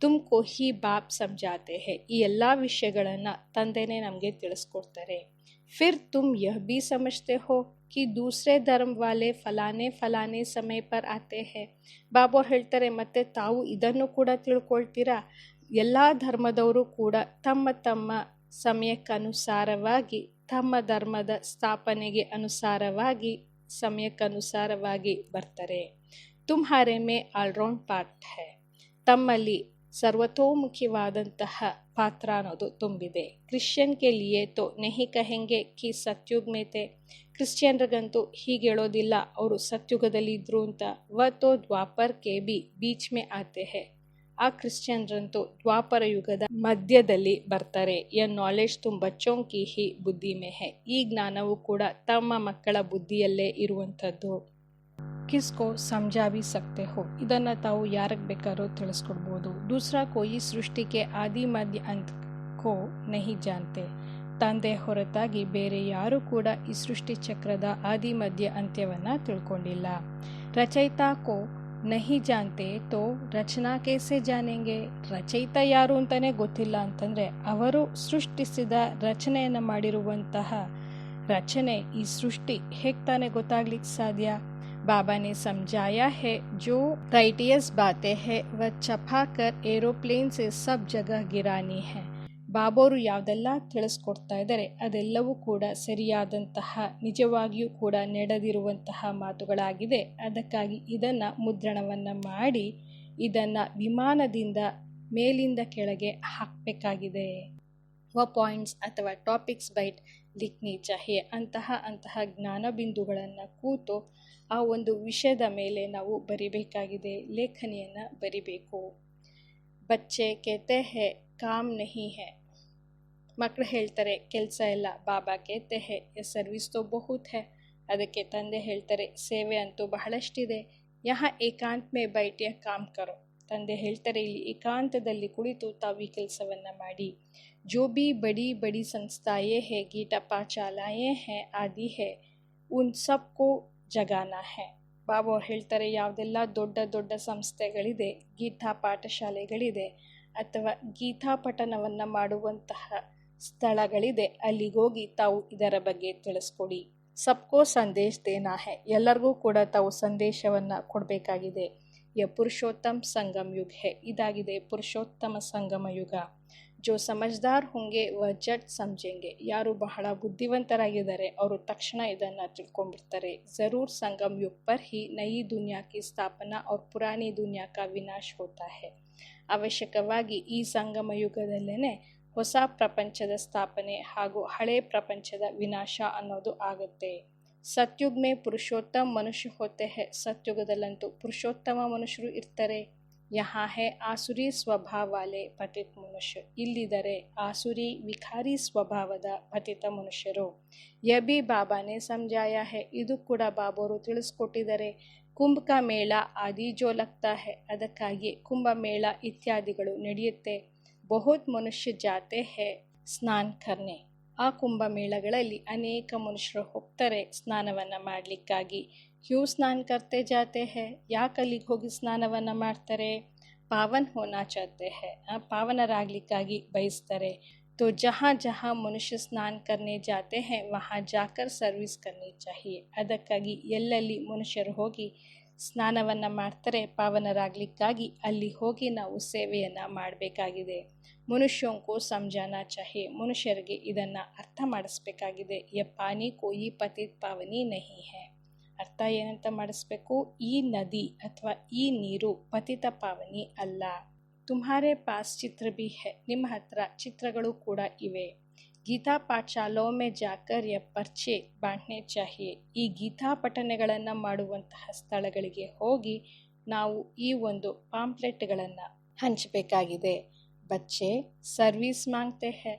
ತುಮ್ಕೋ ಹಿ ಬಾಪ್ ಸಮಜಾತೆ ಹೇ, ಈ ಎಲ್ಲ ವಿಷಯಗಳನ್ನು ತಂದೆನೇ ನಮಗೆ ತಿಳಿಸ್ಕೊಡ್ತಾರೆ. ಫಿರ್ ತುಮ್ ಯಹ ಬಿ ಸಮಜ್ತೆ ಹೋ कि दूसरे धर्म वाले फलाने फलाने समय पर आते हैं. ಬಾಬಾ ಹೇಳ್ತಾರೆ, ಮತ್ತೆ ತಾವು ಇದನ್ನು ಕೂಡ ತಿಳ್ಕೊಳ್ತೀರಾ, ಎಲ್ಲ ಧರ್ಮದವರು ಕೂಡ ತಮ್ಮ ತಮ್ಮ ಸಮಯಕ್ಕನುಸಾರವಾಗಿ ತಮ್ಮ ಧರ್ಮದ ಸ್ಥಾಪನೆಗೆ ಅನುಸಾರವಾಗಿ ಸಮಯಕ್ಕನುಸಾರವಾಗಿ ಬರ್ತಾರೆ. ತುಮ್ಹಾರೆ ಮೇ ಆಲ್ರೌಂಡ್ ಪಾರ್ಟ್ ಹೈ, ತಮ್ಮಲ್ಲಿ ಸರ್ವತೋಮುಖಿವಾದಂತಹ ಪಾತ್ರ ಅನ್ನೋದು ತುಂಬಿದೆ. ಕ್ರಿಶ್ಚಿಯನ್ ಕೆ ಲಿಯೇ ತೋ ನಹಿ ಕಹೆಂಗೆ ಕಿ ಸತ್ಯುಗ್ ಮೇ ತೆ, ಕ್ರಿಶ್ಚಿಯನ್ರಿಗಂತೂ ಹೀಗೆ ಹೇಳೋದಿಲ್ಲ ಅವರು ಸತ್ಯುಗದಲ್ಲಿ ಇದ್ರು ಅಂತ. ವ ತೋ ದ್ವಾಪರ್ ಕೆ ಬಿ ಬೀಚ್ ಮೇ ಆತೆ ಹೈ, ಆ ಕ್ರಿಶ್ಚಿಯನ್ರಂತೂ ದ್ವಾಪರ ಯುಗದ ಮಧ್ಯದಲ್ಲಿ ಬರ್ತಾರೆ. ಯ ನಾಲೆಡ್ಜ್ ತುಮ್ ಬಚ್ಚೋಂ ಕಿ ಹಿ ಬುದ್ಧಿ ಮೇ ಹೈ, ಈ ಜ್ಞಾನವು ಕೂಡ ತಮ್ಮ ಮಕ್ಕಳ ಬುದ್ಧಿಯಲ್ಲೇ ಇರುವಂಥದ್ದು. ಕಿಸ್ಕೋ ಸಮಜಾ ಭಿ ಸಕ್ತೆ ಹೋ, ಇದನ್ನು ತಾವು ಯಾರಿಗೆ ಬೇಕಾದ್ರೂ ತಿಳಿಸ್ಕೊಡ್ಬೋದು. ದೂಸರಾ ಕೋಯಿ ಸೃಷ್ಟಿಗೆ ಆದಿ ಮಧ್ಯ ಅಂತ್ ಕೋ ನಹಿ ಜಾನ್ತೆ, ತಂದೆ ಹೊರತಾಗಿ ಬೇರೆ ಯಾರೂ ಕೂಡ ಈ ಸೃಷ್ಟಿ ಚಕ್ರದ ಆದಿ ಮಧ್ಯ ಅಂತ್ಯವನ್ನು ತಿಳ್ಕೊಂಡಿಲ್ಲ. ರಚಯಿತಾ ಕೋ ನಹಿ ಜಾನ್ತೆ ತೋ ರಚನಾ ಕೇಸೆ ಜಾನೆಂಗೆ, ರಚಯಿತ ಯಾರು ಅಂತಲೇ ಗೊತ್ತಿಲ್ಲ ಅಂತಂದರೆ ಅವರು ಸೃಷ್ಟಿಸಿದ ರಚನೆಯನ್ನು ಮಾಡಿರುವಂತಹ ರಚನೆ ಈ ಸೃಷ್ಟಿ ಹೇಗೆ ತಾನೇ ಗೊತ್ತಾಗ್ಲಿಕ್ಕೆ ಸಾಧ್ಯ. बाबा ने समझाया है जो राइटियस बातें हैं वह छपा कर ಏರೋಪ್ಲೇನ್ से सब जगह ಗಿರಾನಿ है. ಬಾಬೋರು ಯಾವುದೆಲ್ಲ ತಿಳಿಸ್ಕೊಡ್ತಾ ಇದ್ದಾರೆ ಅದೆಲ್ಲವೂ ಕೂಡ ಸರಿಯಾದಂತಹ ನಿಜವಾಗಿಯೂ ಕೂಡ ನಡೆದಿರುವಂತಹ ಮಾತುಗಳಾಗಿದೆ. ಅದಕ್ಕಾಗಿ ಇದನ್ನು ಮುದ್ರಣವನ್ನು ಮಾಡಿ ಇದನ್ನು ವಿಮಾನದಿಂದ ಮೇಲಿಂದ ಕೆಳಗೆ ಹಾಕಬೇಕಾಗಿದೆ. ವ ಪಾಯಿಂಟ್ಸ್ ಅಥವಾ ಟಾಪಿಕ್ಸ್ ಬೈಟ್ ಲಿಖ್ನಿ ಚಾಹಿಯೆ, ಅಂತಹ ಜ್ಞಾನ ಬಿಂದುಗಳನ್ನು ಕೂತು ಆ ಒಂದು ವಿಷಯದ ಮೇಲೆ ನಾವು ಬರಿಬೇಕಾಗಿದೆ, ಲೇಖನಿಯನ್ನು ಬರಿಬೇಕು. ಬಚ್ಚೆ ಕೇತೆ ಹೇ ಕಾಮ್ ನಹಿ ಹೇ, ಮಕ್ಕಳು ಹೇಳ್ತಾರೆ ಕೆಲಸ ಇಲ್ಲ. ಬಾಬಾ ಕೇತೆ ಹೇ ಯ ಸರ್ವಿಸ್ ತೋ ಬಹುತ್ ಹೇ, ಅದಕ್ಕೆ ತಂದೆ ಹೇಳ್ತಾರೆ ಸೇವೆ ಅಂತೂ ಬಹಳಷ್ಟಿದೆ. ಯಹ ಏಕಾಂತ ಮೇ ಬೈಟ್ಯ ಕಾಮ್ ಕರೋ, ತಂದೆ ಹೇಳ್ತಾರೆ ಇಲ್ಲಿ ಏಕಾಂತದಲ್ಲಿ ಕುಳಿತು ತಾವು ಈ ಕೆಲಸವನ್ನು ಮಾಡಿ. ಜೋ ಬಿ ಬಡಿ ಬಡಿ ಸಂಸ್ಥಾಯೇ ಹೇ ಗೀತಾ ಪಾಠಶಾಲಾಯೇ ಹೇ ಆದಿ ಹೇ ಉನ್ ಸಬ್ಕೋ ಜಗಾನ ಹೇ. ಬಾಬಾ ಹೇಳ್ತಾರೆ ಯಾವುದೆಲ್ಲ ದೊಡ್ಡ ದೊಡ್ಡ ಸಂಸ್ಥೆಗಳಿದೆ, ಗೀತಾ ಪಾಠಶಾಲೆಗಳಿದೆ ಅಥವಾ ಗೀತಾ ಪಠನವನ್ನು ಮಾಡುವಂತಹ ಸ್ಥಳಗಳಿದೆ, ಅಲ್ಲಿಗೋಗಿ ತಾವು ಇದರ ಬಗ್ಗೆ ತಿಳಿಸ್ಕೊಡಿ. ಸಬ್ಕೋ ಸಂದೇಶ ದೇನಾ ಹೇ, ಎಲ್ಲರಿಗೂ ಕೂಡ ತಾವು ಸಂದೇಶವನ್ನು ಕೊಡಬೇಕಾಗಿದೆ. ಯ ಪುರುಷೋತ್ತಮ ಸಂಗಮ ಯುಗ ಹೇ, ಇದಾಗಿದೆ ಪುರುಷೋತ್ತಮ ಸಂಗಮ ಯುಗ. ಜೋ ಸಮಜ್ದಾರ್ ಹೋಂಗೆ ವ ಜಟ್ ಸಮझेंगे, ಯಾರು ಬಹಳ ಬುದ್ಧಿವಂತರಾಗಿದ್ದಾರೆ ಅವರು ತಕ್ಷಣ ಇದನ್ನು ತಿಳ್ಕೊಂಡ್ಬಿಡ್ತಾರೆ. ಜರೂರ್ ಸಂಗಮ ಯುಗ ಪರ್ ಹಿ ನಯಿ ದುನಿಯಾ ಕಿ ಸ್ಥಾಪನಾ ಔರ್ ಪುರಾನಿ ದುನಿಯಾ ಕಾ ವಿನಾಶ ಹೋತಾ ಹೈ, ಅವಶ್ಯಕವಾಗಿ ಈ ಸಂಗಮ ಯುಗದಲ್ಲೇ ಹೊಸ ಪ್ರಪಂಚದ ಸ್ಥಾಪನೆ ಹಾಗೂ ಹಳೆ ಪ್ರಪಂಚದ ವಿನಾಶ ಅನ್ನೋದು ಆಗುತ್ತೆ. ಸತ್ಯುಗ್ ಮೇ ಪುರುಷೋತ್ತಮ ಮನುಷ್ಯ ಹೋತೆ ಹೇ, ಸತ್ಯುಗದಲ್ಲಂತೂ ಪುರುಷೋತ್ತಮ ಮನುಷ್ಯರು ಇರ್ತಾರೆ. ಯಹಾ ಹೇ ಆಸುರಿ ಸ್ವಭಾವ ವಾಲೆ ಪತಿತ ಮನುಷ್ಯ, ಇಲ್ಲಿದ್ದಾರೆ ಆಸುರಿ ವಿಕಾರಿ ಸ್ವಭಾವದ ಪತಿತ ಮನುಷ್ಯರು. ಯಬಿ ಬಾಬಾನೇ ಸಮಜಾಯ ಹೇ, ಇದು ಕೂಡ ಬಾಬೋರು ತಿಳಿಸ್ಕೊಟ್ಟಿದ್ದಾರೆ. ಕುಂಭ ಕಾ ಮೇಳ ಆದಿ ಜೋ ಲಗ್ತಾ ಹೇ, ಅದಕ್ಕಾಗಿ ಕುಂಭಮೇಳ ಇತ್ಯಾದಿಗಳು ನಡೆಯುತ್ತೆ. ಬಹುತ್ ಮನುಷ್ಯ ಜಾತೆ ಹೇ ಸ್ನಾನ್ ಕರ್ನೆ, ಆ ಕುಂಭಮೇಳಗಳಲ್ಲಿ ಅನೇಕ ಮನುಷ್ಯರು ಹೋಗ್ತಾರೆ ಸ್ನಾನವನ್ನು ಮಾಡಲಿಕ್ಕಾಗಿ. ಕ್ಯೂ ಸ್ನಾನ ಕರ್ತೆ ಜಾತೆ ಹೇ, ಯಾಕೆ ಅಲ್ಲಿಗೆ ಹೋಗಿ ಸ್ನಾನವನ್ನು ಮಾಡ್ತಾರೆ? ಪಾವನ್ ಹೋನಾ ಚಾಹತೆ ಹೇ, ಪಾವನರಾಗಲಿಕ್ಕಾಗಿ ಬಯಸ್ತಾರೆ. तो जहाँ जहाँ ಮನುಷ್ಯ ಸ್ನಾನ ಕರ್ನೆ ಜಾತೆ ಹೇ ವಹಾ ಜಾಕರ್ ಸರ್ವಿಸ್ ಕರ್ನಿ ಚಾಹಿಯೆ, ಅದಕ್ಕಾಗಿ ಎಲ್ಲೆಲ್ಲಿ ಮನುಷ್ಯರು ಹೋಗಿ ಸ್ನಾನವನ್ನು ಮಾಡ್ತಾರೆ ಪಾವನರಾಗಲಿಕ್ಕಾಗಿ ಅಲ್ಲಿ ಹೋಗಿ ನಾವು ಸೇವೆಯನ್ನು ಮಾಡಬೇಕಾಗಿದೆ. ಮನುಷ್ಯಂಕೋ ಸಮಜಾನಾ ಚಾಹಿಯೆ, ಮನುಷ್ಯರಿಗೆ ಇದನ್ನು ಅರ್ಥ ಮಾಡಿಸ್ಬೇಕಾಗಿದೆ. ಯ ಪಾನಿ ಕೋಯಿ ಪತಿತ್ ಪಾವನಿ ನಹಿ ಹೇ, ಅರ್ಥ ಏನಂತ ಮಾಡಿಸ್ಬೇಕು? ಈ ನದಿ ಅಥವಾ ಈ ನೀರು ಪತಿತ ಪಾವನಿ ಅಲ್ಲ. ತುಮ್ಹಾರೆ ಪಾಸ್ ಚಿತ್ರ ಭಿ ಹೇ, ನಿಮ್ಮ ಹತ್ರ ಚಿತ್ರಗಳು ಕೂಡ ಇವೆ. ಗೀತಾ ಪಾಠಶಾಲೋ ಮೇ ಜಾಕರ್ ಯ ಪರ್ಚೆ ಬಾಂಟ್ನೆ ಚಾಹಿಯೆ, ಈ ಗೀತಾ ಪಠನೆಗಳನ್ನು ಮಾಡುವಂತಹ ಸ್ಥಳಗಳಿಗೆ ಹೋಗಿ ನಾವು ಈ ಒಂದು ಪಾಂಪ್ಲೆಟ್ಗಳನ್ನು ಹಂಚಬೇಕಾಗಿದೆ. ಬಚ್ಚೆ ಸರ್ವಿಸ್ ಮಾಂಗ್ತೆ ಹೇ,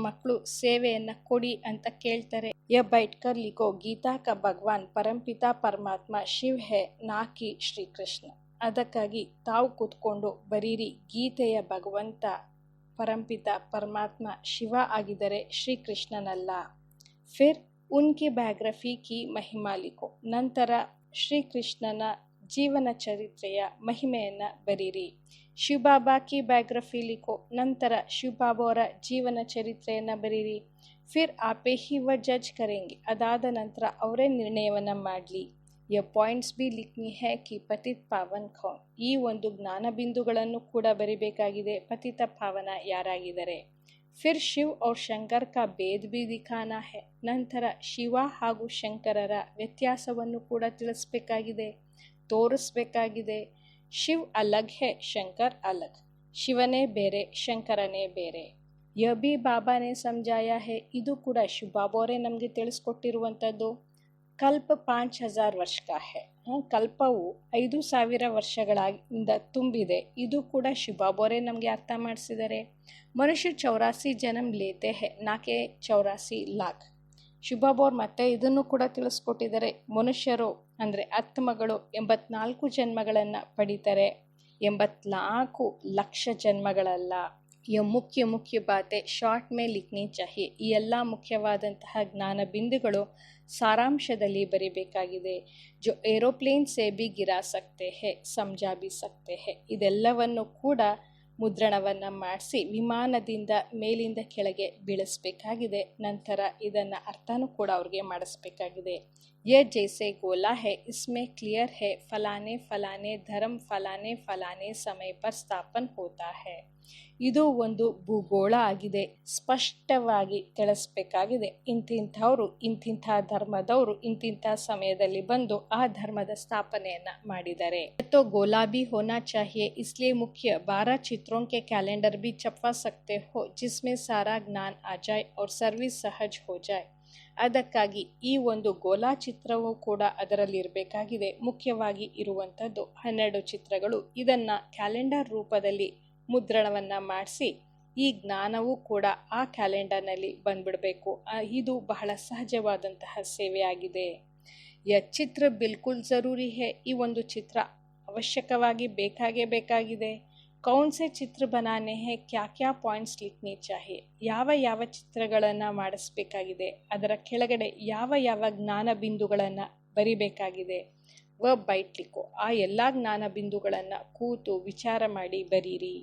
ಮಕ್ಕಳು ಸೇವೆಯನ್ನು ಕೊಡಿ ಅಂತ ಕೇಳ್ತಾರೆ. ಯ ಬೈಟ್ಕರ್ ಲಿಖೋ ಗೀತಾ ಕಾ ಭಗವಾನ್ ಪರಂಪಿತಾ ಪರಮಾತ್ಮ ಶಿವ್ ಹೇ ನಾಕಿ ಶ್ರೀಕೃಷ್ಣ, ಅದಕ್ಕಾಗಿ ತಾವು ಕೂತ್ಕೊಂಡು ಬರೀರಿ ಗೀತೆಯ ಭಗವಂತ ಪರಂಪಿತ ಪರಮಾತ್ಮ ಶಿವ ಆಗಿದ್ದರೆ ಶ್ರೀಕೃಷ್ಣನಲ್ಲ. ಫಿರ್ ಉನ್ಕಿ ಬಯೋಗ್ರಫಿ ಕಿ ಮಹಿಮಾ ಲಿಖೋ, ನಂತರ ಶ್ರೀಕೃಷ್ಣನ ಜೀವನ ಚರಿತ್ರೆಯ ಮಹಿಮೆಯನ್ನು ಬರೀರಿ. ಶಿವಬಾಬಾ ಕಿ ಬಯೋಗ್ರಫಿ ಲಿಖೋ, ನಂತರ ಶಿವಬಾಬಾ ಅವರ ಜೀವನ ಚರಿತ್ರೆಯನ್ನು ಬರೀರಿ. ಫಿರ್ ಆಪೇ ಹಿ ವ ಜಜ್ ಕರೆಂಗೆ, ಅದಾದ ನಂತರ ಅವರೇ ನಿರ್ಣಯವನ್ನು ಮಾಡಲಿ. ಯ ಪಾಯಿಂಟ್ಸ್ ಬಿ ಲಿಖ್ನಿ ಹೇ ಕಿ ಪತಿತ್ ಪಾವನ್ ಕೌನ್, ಈ ಒಂದು ಜ್ಞಾನ ಬಿಂದುಗಳನ್ನು ಕೂಡ ಬರಿಬೇಕಾಗಿದೆ. ಪತಿತ ಪಾವನ ಯಾರಾಗಿದ್ದಾರೆ. ಫಿರ್ ಶಿವ್ ಔರ್ ಶಂಕರ್ ಕಾ ಭೇದ್ ಬಿ ದಿಖಾನಾ ಹೇ, ನಂತರ ಶಿವ ಹಾಗೂ ಶಂಕರರ ವ್ಯತ್ಯಾಸವನ್ನು ಕೂಡ ತಿಳಿಸ್ಬೇಕಾಗಿದೆ, ತೋರಿಸ್ಬೇಕಾಗಿದೆ. ಶಿವ್ ಅಲಗ್ ಹೇ ಶಂಕರ್ ಅಲಗ್, ಶಿವನೇ ಬೇರೆ ಶಂಕರನೇ ಬೇರೆ. ಯ ಬಿ ಬಾಬಾನೇ ಸಮಜಾಯ ಹೇ, ಇದು ಕೂಡ ಶಿವ ಬಾಬೋರೇ ನಮಗೆ ತಿಳಿಸ್ಕೊಟ್ಟಿರುವಂಥದ್ದು. ಕಲ್ಪ 5000 ವರ್ಷ ಕಾ ಹೇ, ಕಲ್ಪವು 5000 ವರ್ಷಗಳಿಂದ ತುಂಬಿದೆ, ಇದು ಕೂಡ ಶಿವಬಾಬೋರೇ ನಮಗೆ ಅರ್ಥ ಮಾಡಿಸಿದ್ದಾರೆ. ಮನುಷ್ಯ 84 ಜನ್ಮ ಲೇತೆ ಹೇ ನಾಕೆ 84 ಲಾಖ್, ಶಿವಬಾಬೋರ್ ಮತ್ತೆ ಇದನ್ನು ಕೂಡ ತಿಳಿಸ್ಕೊಟ್ಟಿದ್ದಾರೆ. ಮನುಷ್ಯರು ಅಂದರೆ ಆತ್ಮಗಳು 84 ಜನ್ಮಗಳನ್ನು ಪಡಿತಾರೆ, 84 ಲಕ್ಷ ಜನ್ಮಗಳಲ್ಲ. ಯ ಮುಖ್ಯ ಬಾತೆ ಶಾರ್ಟ್ ಮೇ ಲಿಖ್ನಿ ಚಾಹಿಯೆ, ಈ ಎಲ್ಲ ಮುಖ್ಯವಾದಂತಹ ಜ್ಞಾನ ಬಿಂದುಗಳು ಸಾರಾಂಶದಲ್ಲಿ ಬರೀಬೇಕಾಗಿದೆ. ಜೋ ಏರೋಪ್ಲೇನ್ ಸೇ ಬಿ ಗಿರಾ ಸಕ್ತೆ ಹೇ ಸಮಜಾ ಬಿ ಸಕ್ತೆ ಹೇ, ಇದೆಲ್ಲವನ್ನು ಕೂಡ ಮುದ್ರಣವನ್ನು ಮಾಡಿಸಿ ವಿಮಾನದಿಂದ ಮೇಲಿಂದ ಕೆಳಗೆ ಬೀಳಿಸಬೇಕಾಗಿದೆ. ನಂತರ ಇದನ್ನು ಅರ್ಥನೂ ಕೂಡ ಅವ್ರಿಗೆ ಮಾಡಿಸ್ಬೇಕಾಗಿದೆ. ಯ ಜೈಸೆ ಗೋಲಾ ಹೇ ಇಸ್ಮೇ ಕ್ಲಿಯರ್ ಹೇ ಫಲಾನೆ ಫಲಾನೆ ಧರ್ಮ ಫಲಾನೆ ಫಲಾನೆ ಸಮಯ ಪರ್ ಸ್ಥಾಪನ್ ಹೋತಾ ಹೇ, ಇದು ಒಂದು ಭೂಗೋಳ ಆಗಿದೆ, ಸ್ಪಷ್ಟವಾಗಿ ತಿಳಿಸ್ಬೇಕಾಗಿದೆ. ಇಂತಿಂಥವರು ಇಂತಿಂಥ ಧರ್ಮದವರು ಇಂತಿಂಥ ಸಮಯದಲ್ಲಿ ಬಂದು ಆ ಧರ್ಮದ ಸ್ಥಾಪನೆಯನ್ನು ಮಾಡಿದ್ದಾರೆ. तो गोला भी होना चाहिए, इसलिए मुख्य 12 चित्रों के कैलेंडर भी छपवा सकते हो जिसमें सारा ज्ञान आ जाए और सर्विस सहज हो जाए. ಅದಕ್ಕಾಗಿ ಈ ಒಂದು ಗೋಲಾ ಚಿತ್ರವೂ ಕೂಡ ಅದರಲ್ಲಿರಬೇಕಾಗಿದೆ. ಮುಖ್ಯವಾಗಿ ಇರುವಂಥದ್ದು 12 ಚಿತ್ರಗಳು. ಇದನ್ನು ಕ್ಯಾಲೆಂಡರ್ ರೂಪದಲ್ಲಿ ಮುದ್ರಣವನ್ನು ಮಾಡಿಸಿ ಈ ಜ್ಞಾನವೂ ಕೂಡ ಆ ಕ್ಯಾಲೆಂಡರ್ನಲ್ಲಿ ಬಂದ್ಬಿಡಬೇಕು. ಇದು ಬಹಳ ಸಹಜವಾದಂತಹ ಸೇವೆಯಾಗಿದೆ. ಯ ಚಿತ್ರ ಬಿಲ್ಕುಲ್ ಜರೂರಿ ಹೇ, ಈ ಒಂದು ಚಿತ್ರ ಅವಶ್ಯಕವಾಗಿ ಬೇಕಾಗಿದೆ. ಕೌನ್ ಸೆ ಚಿತ್ರ ಬನಾನೆ ಹೇ, ಕ್ಯಾ ಪಾಯಿಂಟ್ಸ್ ಲಿಖ್ನಿ ಚಾಹಿಯೆ, ಯಾವ ಚಿತ್ರಗಳನ್ನು ಮಾಡಿಸ್ಬೇಕಾಗಿದೆ, ಅದರ ಕೆಳಗಡೆ ಯಾವ ಜ್ಞಾನ ಬಿಂದುಗಳನ್ನು ಬರಿಬೇಕಾಗಿದೆ. ವ ಬೈಟ್ ಲಿಖೋ, ಆ ಎಲ್ಲ ಜ್ಞಾನ ಬಿಂದುಗಳನ್ನು ಕೂತು ವಿಚಾರ ಮಾಡಿ ಬರೀರಿ.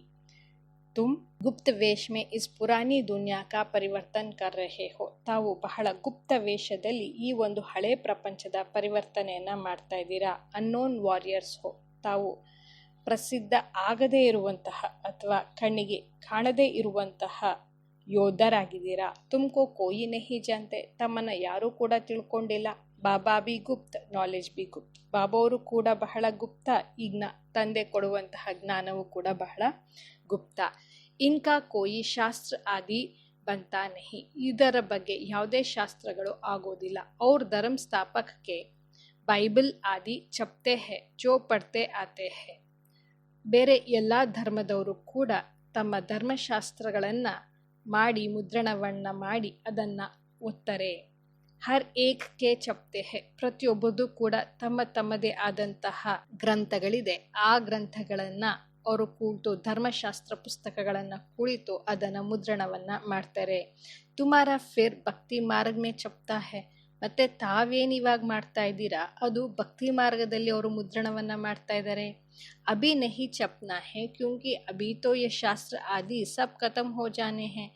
ತುಮ್ ಗುಪ್ತ ವೇಷ ಮೇ ಇಸ್ ಪುರಾನಿ ದುನಿಯಾ ಕಾ ಪರಿವರ್ತನ್ ಕರ್ ರಹೆ ಹೋ, ತಾವು ಬಹಳ ಗುಪ್ತ ವೇಷದಲ್ಲಿ ಈ ಒಂದು ಹಳೆ ಪ್ರಪಂಚದ ಪರಿವರ್ತನೆಯನ್ನು ಮಾಡ್ತಾ ಇದ್ದೀರಾ. ಅನ್ನೋನ್ ವಾರಿಯರ್ಸ್ ಹೋ, ತಾವು ಪ್ರಸಿದ್ಧ ಆಗದೇ ಇರುವಂತಹ ಅಥವಾ ಕಣ್ಣಿಗೆ ಕಾಣದೇ ಇರುವಂತಹ ಯೋಧರಾಗಿದ್ದೀರಾ. ತುಮ್ಕೋ ಕೋಯಿ ನಹಿ ಜಾನ್ತೆ, ತಮ್ಮನ್ನು ಯಾರೂ ಕೂಡ ತಿಳ್ಕೊಂಡಿಲ್ಲ. ಬಾಬಾ ಬಿ ಗುಪ್ತ ನಾಲೆಜ್ ಬಿ ಗುಪ್ತ, ಬಾಬಾ ಅವರು ಕೂಡ ಬಹಳ ಗುಪ್ತ, ಈಗ ತಂದೆ ಕೊಡುವಂತಹ ಜ್ಞಾನವೂ ಕೂಡ ಬಹಳ ಗುಪ್ತ. ಇನ್ಕಾ ಕೋಯಿ ಶಾಸ್ತ್ರ ಆದಿ ಬಂತಾ ನಹಿ, ಇದರ ಬಗ್ಗೆ ಯಾವುದೇ ಶಾಸ್ತ್ರಗಳು ಆಗೋದಿಲ್ಲ. ಔರ್ ಧರ್ಮ ಸ್ಥಾಪಕಕ್ಕೆ ಬೈಬಲ್ ಆದಿ ಚಪ್ತೆ ಹೇ ಜೋ ಪಡ್ತೆ ಆತೆ ಹೇ, ಬೇರೆ ಎಲ್ಲ ಧರ್ಮದವರು ಕೂಡ ತಮ್ಮ ಧರ್ಮಶಾಸ್ತ್ರಗಳನ್ನು ಮಾಡಿ ಮುದ್ರಣವನ್ನು ಮಾಡಿ ಅದನ್ನು ಓದ್ತಾರೆ. ಹರ್ ಏಕ್ ಕೆ ಚಪ್ತೆ ಹೇ, ಪ್ರತಿಯೊಬ್ಬರದು ಕೂಡ ತಮ್ಮ ತಮ್ಮದೇ ಆದಂತಹ ಗ್ರಂಥಗಳಿದೆ. ಆ ಗ್ರಂಥಗಳನ್ನು ಅವರು ಕೂತು ಧರ್ಮಶಾಸ್ತ್ರ ಪುಸ್ತಕಗಳನ್ನು ಕುಳಿತು ಅದನ್ನು ಮುದ್ರಣವನ್ನು ಮಾಡ್ತಾರೆ. ತುಮಾರ ಫಿರ್ ಭಕ್ತಿ ಮಾರ್ಗ ಮೇ ಚಪ್ತಾ ಹೇ, ಮತ್ತು ತಾವೇನು ಇವಾಗ ಮಾಡ್ತಾ ಇದ್ದೀರಾ ಅದು ಭಕ್ತಿ ಮಾರ್ಗದಲ್ಲಿ ಅವರು ಮುದ್ರಣವನ್ನು ಮಾಡ್ತಾ ಇದ್ದಾರೆ. ಅಭಿ ನಹಿ ಚಪ್ನಾ ಹೇ ಕ್ಯೂಂಕಿ ಅಭಿ ತೋ ಯೆ ಶಾಸ್ತ್ರ ಆದಿ ಸಬ್ ಖತಮ್ ಹೋ ಜಾನೆ ಹೇ,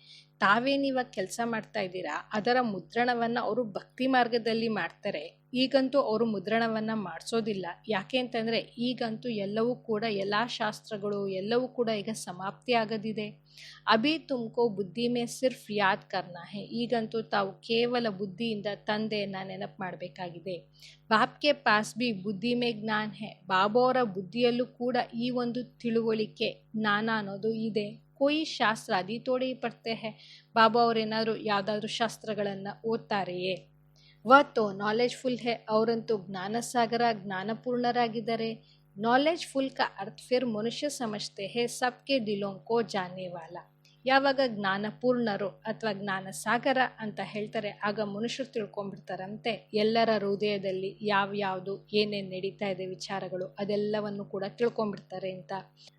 ತಾವೇನಿವಾಗ ಕೆಲಸ ಮಾಡ್ತಾ ಇದ್ದೀರಾ ಅದರ ಮುದ್ರಣವನ್ನು ಅವರು ಭಕ್ತಿ ಮಾರ್ಗದಲ್ಲಿ ಮಾಡ್ತಾರೆ. ಈಗಂತೂ ಅವರು ಮುದ್ರಣವನ್ನು ಮಾಡಿಸೋದಿಲ್ಲ. ಯಾಕೆ ಅಂತಂದರೆ ಈಗಂತೂ ಎಲ್ಲವೂ ಕೂಡ ಎಲ್ಲ ಶಾಸ್ತ್ರಗಳು ಎಲ್ಲವೂ ಕೂಡ ಈಗ ಸಮಾಪ್ತಿ ಆಗೋದಿದೆ. ಅಭಿ ತುಮಕೋ ಬುದ್ಧಿ ಮೇ ಸಿರ್ಫ್ ಯಾದ್ ಕರ್ನಾ ಹೇ, ಈಗಂತೂ ತಾವು ಕೇವಲ ಬುದ್ಧಿಯಿಂದ ತಂದೆಯನ್ನು ನೆನಪು ಮಾಡಬೇಕಾಗಿದೆ. ಬಾಪ್ಗೆ ಪಾಸ್ ಬಿ ಬುದ್ಧಿ ಮೇ ಜ್ಞಾನ ಹೇ, ಬಾಬಾ ಅವರ ಬುದ್ಧಿಯಲ್ಲೂ ಕೂಡ ಈ ಒಂದು ತಿಳುವಳಿಕೆ ಜ್ಞಾನ ಅನ್ನೋದು ಇದೆ. ಕೋಯಿ ಶಾಸ್ತ್ರ ಆದಿ ತೋಡಿ ಪಡ್ತೆ ಹೇ, ಬಾಬಾ ಅವರೇನಾದರೂ ಯಾವುದಾದ್ರೂ ಶಾಸ್ತ್ರಗಳನ್ನು ಓದ್ತಾರೆಯೇ? ವತ್ತೋ ನಾಲೆಜ್ಫುಲ್ ಹೇ, ಅವರಂತೂ ಜ್ಞಾನಸಾಗರ ಜ್ಞಾನಪೂರ್ಣರಾಗಿದ್ದಾರೆ. ನಾಲೆಜ್ಫುಲ್ ಕಾ ಅರ್ಥ ಫಿರ್ ಮನುಷ್ಯ ಸಮಜ್ತೆ ಹೇ ಸಬ್ಕೆ ದಿಲೋಂ ಕೋ ಜಾನೆ ವಾಲಾ, ಯಾವಾಗ ಜ್ಞಾನಪೂರ್ಣರು ಅಥವಾ ಜ್ಞಾನಸಾಗರ ಅಂತ ಹೇಳ್ತಾರೆ ಆಗ ಮನುಷ್ಯರು ತಿಳ್ಕೊಂಡ್ಬಿಡ್ತಾರಂತೆ ಎಲ್ಲರ ಹೃದಯದಲ್ಲಿ ಯಾವ್ಯಾವುದು ಏನೇನು ನಡೀತಾ ಇದೆ ವಿಚಾರಗಳು ಅದೆಲ್ಲವನ್ನು ಕೂಡ ತಿಳ್ಕೊಂಡ್ಬಿಡ್ತಾರೆ ಅಂತ.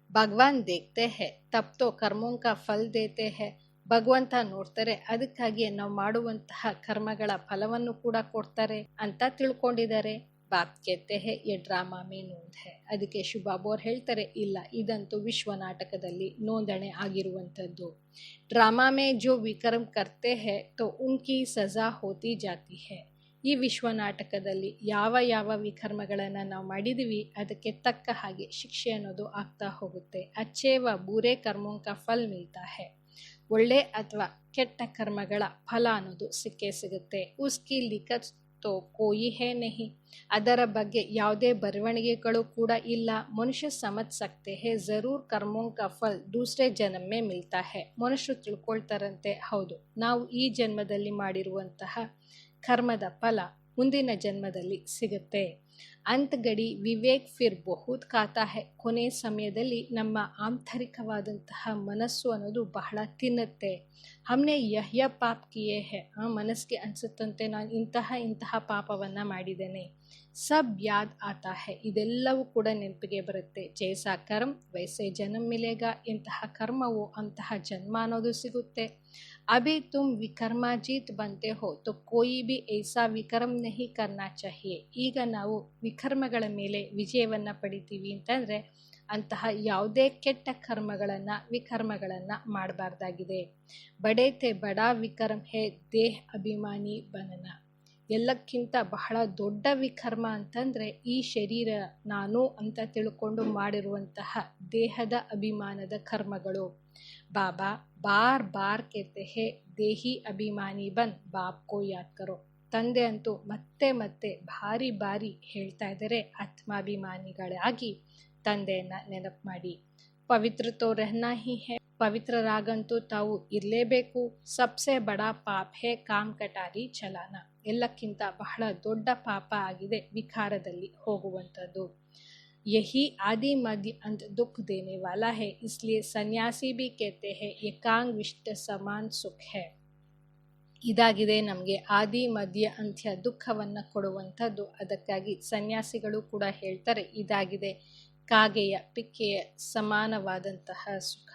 ಭಗವಾನ್ ದೇಖ್ತೆ ಹೇ ತಬ್ ತೋ ಕರ್ಮೋಂ ಕಾ ಫಲ್ ದೇತೆ ಹೇ, ಭಗವಂತ ನೋಡ್ತಾರೆ ಅದಕ್ಕಾಗಿ ನಾವು ಮಾಡುವಂತಹ ಕರ್ಮಗಳ ಫಲವನ್ನು ಕೂಡ ಕೊಡ್ತಾರೆ ಅಂತ ತಿಳ್ಕೊಂಡಿದ್ದಾರೆ. ಬಾಪ್ ಕೇತೆ ಹೇ ಯೆ ಡ್ರಾಮಾ ಮೇ ನೋಂದ್ ಹೇ, ಅದಕ್ಕೆ ಶಿವಬಾಬು ಅವ್ರು ಹೇಳ್ತಾರೆ ಇಲ್ಲ ಇದಂತೂ ವಿಶ್ವ ನಾಟಕದಲ್ಲಿ ನೋಂದಣಿ ಆಗಿರುವಂಥದ್ದು. ಡ್ರಾಮಾ ಮೇ ಜೋ ವಿಕರ್ಮ್ ಕರ್ತೆ ಹೇ ತೋ ಉನ್ಕಿ ಸಜಾ ಹೋತಿ ಜಾತಿ ಹೇ, ಈ ವಿಶ್ವ ನಾಟಕದಲ್ಲಿ ಯಾವ ಯಾವ ವಿಕರ್ಮಗಳನ್ನು ನಾವು ಮಾಡಿದ್ದೀವಿ ಅದಕ್ಕೆ ತಕ್ಕ ಹಾಗೆ ಶಿಕ್ಷೆ ಅನ್ನೋದು ಆಗ್ತಾ ಹೋಗುತ್ತೆ. ಅಚ್ಚೇ ವ ಬೂರೆ ಕರ್ಮೋಂ ಕಾ ಫಲ್ ಮಿಲ್ತಾ ಹೇ, ಒಳ್ಳೆ ಅಥವಾ ಕೆಟ್ಟ ಕರ್ಮಗಳ ಫಲ ಅನ್ನೋದು ಸಿಕ್ಕೇ ಸಿಗುತ್ತೆ. ಉಸ್ಕಿ ಲಿಖತ್ ತೋ ಕೋಯಿ ಹೇ ನಹಿ, ಅದರ ಬಗ್ಗೆ ಯಾವುದೇ ಬರವಣಿಗೆಗಳು ಕೂಡ ಇಲ್ಲ. ಮನುಷ್ಯ ಸಮಜ್ ಸಕ್ತೆ ಹೇ ಜರೂರ್ ಕರ್ಮೋಂ ಕಾ ಫಲ್ ದೂಸರೆ ಜನ್ಮ ಮೇ ಮಿಲ್ತಾ ಹೇ, ಮನುಷ್ಯರು ತಿಳ್ಕೊಳ್ತಾರಂತೆ ಹೌದು ನಾವು ಈ ಜನ್ಮದಲ್ಲಿ ಮಾಡಿರುವಂತಹ ಕರ್ಮದ ಫಲ ಮುಂದಿನ ಜನ್ಮದಲ್ಲಿ ಸಿಗುತ್ತೆ. ಅಂತಗಡಿ ವಿವೇಕ್ ಫಿರ್ ಬಹುತ್ ಖಾತಾ ಹೇ, ಕೊನೆ ಸಮಯದಲ್ಲಿ ನಮ್ಮ ಆಂತರಿಕವಾದಂತಹ ಮನಸ್ಸು ಅನ್ನೋದು ಬಹಳ ತಿನ್ನುತ್ತೆ. ಹಮ್ನೆ ಯಹ್ಯ ಪಾಪ್ ಕಿಯೇ ಹೇ, ಆ ಮನಸ್ಸಿಗೆ ಅನಿಸುತ್ತಂತೆ ನಾನು ಇಂತಹ ಪಾಪವನ್ನು ಮಾಡಿದ್ದೇನೆ. ಸಬ್ ಯಾದ್ ಆತಾ ಹೇ, ಇದೆಲ್ಲವೂ ಕೂಡ ನೆನಪಿಗೆ ಬರುತ್ತೆ. ಜೈಸಾ ಕರ್ಮ್ ವೈಸೆ ಜನ್ಮ ಮಿಲೇಗ, ಇಂತಹ ಕರ್ಮವು ಅಂತಹ ಜನ್ಮ ಅನ್ನೋದು ಸಿಗುತ್ತೆ. ಅಭಿ ತುಮ್ ವಿಕರ್ಮಾಜೀತ್ ಬಂತೆ ಹೋ ತೋ ಕೋಯಿ ಬಿ ಐಸಾ ವಿಕರ್ಮ ನಹಿ ಕರ್ನಾ ಚಾಹಿಯೆ, ಈಗ ನಾವು ವಿಕರ್ಮಗಳ ಮೇಲೆ ವಿಜಯವನ್ನು ಪಡಿತೀವಿ ಅಂತಂದರೆ ಅಂತಹ ಯಾವುದೇ ಕೆಟ್ಟ ವಿಕರ್ಮಗಳನ್ನು ಮಾಡಬಾರ್ದಾಗಿದೆ. ಬಡೇತೆ ಬಡಾ ವಿಕರ್ಮ ಹೇ ದೇಹ ಅಭಿಮಾನಿ ಬನನ, ಎಲ್ಲಕ್ಕಿಂತ ಬಹಳ ದೊಡ್ಡ ವಿಕರ್ಮ ಅಂತಂದರೆ ಈ ಶರೀರ ನಾನು ಅಂತ ತಿಳ್ಕೊಂಡು ಮಾಡಿರುವಂತಹ ದೇಹದ ಅಭಿಮಾನದ ಕರ್ಮಗಳು. ಬಾಬಾ ಬಾರ್ ಬಾರ್ ಕೇತೆ ಹೇ ದೇಹಿ ಅಭಿಮಾನಿ ಬನ್ ಬಾಪ್ ಕೋ ಯಾದ್ ಕರೋ, ತಂದೆ ಅಂತೂ ಮತ್ತೆ ಮತ್ತೆ ಬಾರಿ ಹೇಳ್ತಾ ಇದ್ದಾರೆ ಆತ್ಮಾಭಿಮಾನಿಗಳಾಗಿ ತಂದೆಯನ್ನು ನೆನಪು ಮಾಡಿ. ಪವಿತ್ರ ತೋ ರೆಹನಾ ಹಿ ಹೇ, ಪವಿತ್ರರಾಗಂತೂ ತಾವು ಇರಲೇಬೇಕು. ಸಬ್ಸೆ ಬಡಾ ಪಾಪ್ ಹೇ ಕಾಮ್ ಕಟಾರಿ ಚಲಾನ, ಎಲ್ಲಕ್ಕಿಂತ ಬಹಳ ದೊಡ್ಡ ಪಾಪ ಆಗಿದೆ ವಿಕಾರದಲ್ಲಿ ಹೋಗುವಂಥದ್ದು. ಯಹಿ ಆದಿ ಮಧ್ಯ ಅಂತ್ ದುಃಖ ದೇನೆ ವಾಲಾ ಹೇ, ಇಸ್ಲಿಯೇ ಸನ್ಯಾಸಿ ಬಿ ಕೇತೆ ಹೇ ಏಕಾಂಗ್ ವಿಷ್ಟ ಸಮಾನ್ ಸುಖ ಹೇ, ಇದಾಗಿದೆ ನಮಗೆ ಆದಿ ಮಧ್ಯ ಅಂತ್ಯ ದುಃಖವನ್ನು ಕೊಡುವಂಥದ್ದು. ಅದಕ್ಕಾಗಿ ಸನ್ಯಾಸಿಗಳು ಕೂಡ ಹೇಳ್ತಾರೆ ಇದಾಗಿದೆ ಕಾಗೆಯ ಪಿಕ್ಕೆಯ ಸಮಾನವಾದಂತಹ ಸುಖ.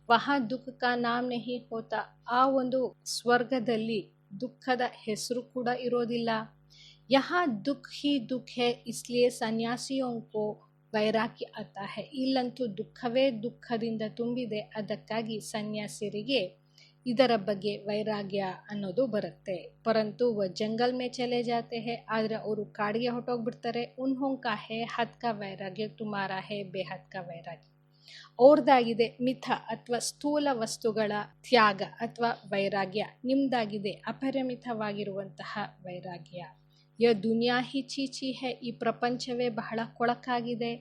ವಹಾ ದುಃಖ ಕಾ ನಾಮ್ ನಹಿ ಹೋತಾ, ಆ ಒಂದು ಸ್ವರ್ಗದಲ್ಲಿ ದುಃಖದ ಹೆಸರು ಕೂಡ ಇರೋದಿಲ್ಲ. ಯಹಾ ದುಃಖ ಹಿ ದುಃಖ ಹೇ ಇಸ್ಲಿಯೇ ಸನ್ಯಾಸಿಯೋಂ ಕೋ ವೈರಾಗ್ಯ ಆತಾ ಹೇ, ಇಲ್ಲಂತೂ ದುಃಖವೇ ದುಃಖದಿಂದ ತುಂಬಿದೆ ಅದಕ್ಕಾಗಿ ಸನ್ಯಾಸಿರಿಗೆ ಇದರ ಬಗ್ಗೆ ವೈರಾಗ್ಯ ಅನ್ನೋದು ಬರುತ್ತೆ. ಪರಂತು ವ ಜಂಗಲ್ ಮೇ ಚಲೆ ಜಾತೆ ಹೇ, ಆದರೆ ಅವರು ಕಾಡಿಗೆ ಹೊಟ್ಟೋಗ್ಬಿಡ್ತಾರೆ. ಉನ್ಹೋಂ ಕಾ ಹೇ ಹದ್ ಕಾ ವೈರಾಗ್ಯ ತುಮಾರಾ ಹೇ ಬೇಹದ್ ಕಾ ವೈರಾಗ್ಯ, ಅವ್ರದ್ದಾಗಿದೆ ಮಿಥ ಅಥವಾ ಸ್ಥೂಲ ವಸ್ತುಗಳ ತ್ಯಾಗ ಅಥವಾ ವೈರಾಗ್ಯ, ನಿಮ್ದಾಗಿದೆ ಅಪರಿಮಿತವಾಗಿರುವಂತಹ ವೈರಾಗ್ಯ. ಯ ದುನಿಯಾ ಹಿ ಚೀಚಿ ಹೇ, ಈ ಪ್ರಪಂಚವೇ ಬಹಳ ಕೊಳಕಾಗಿದೆ.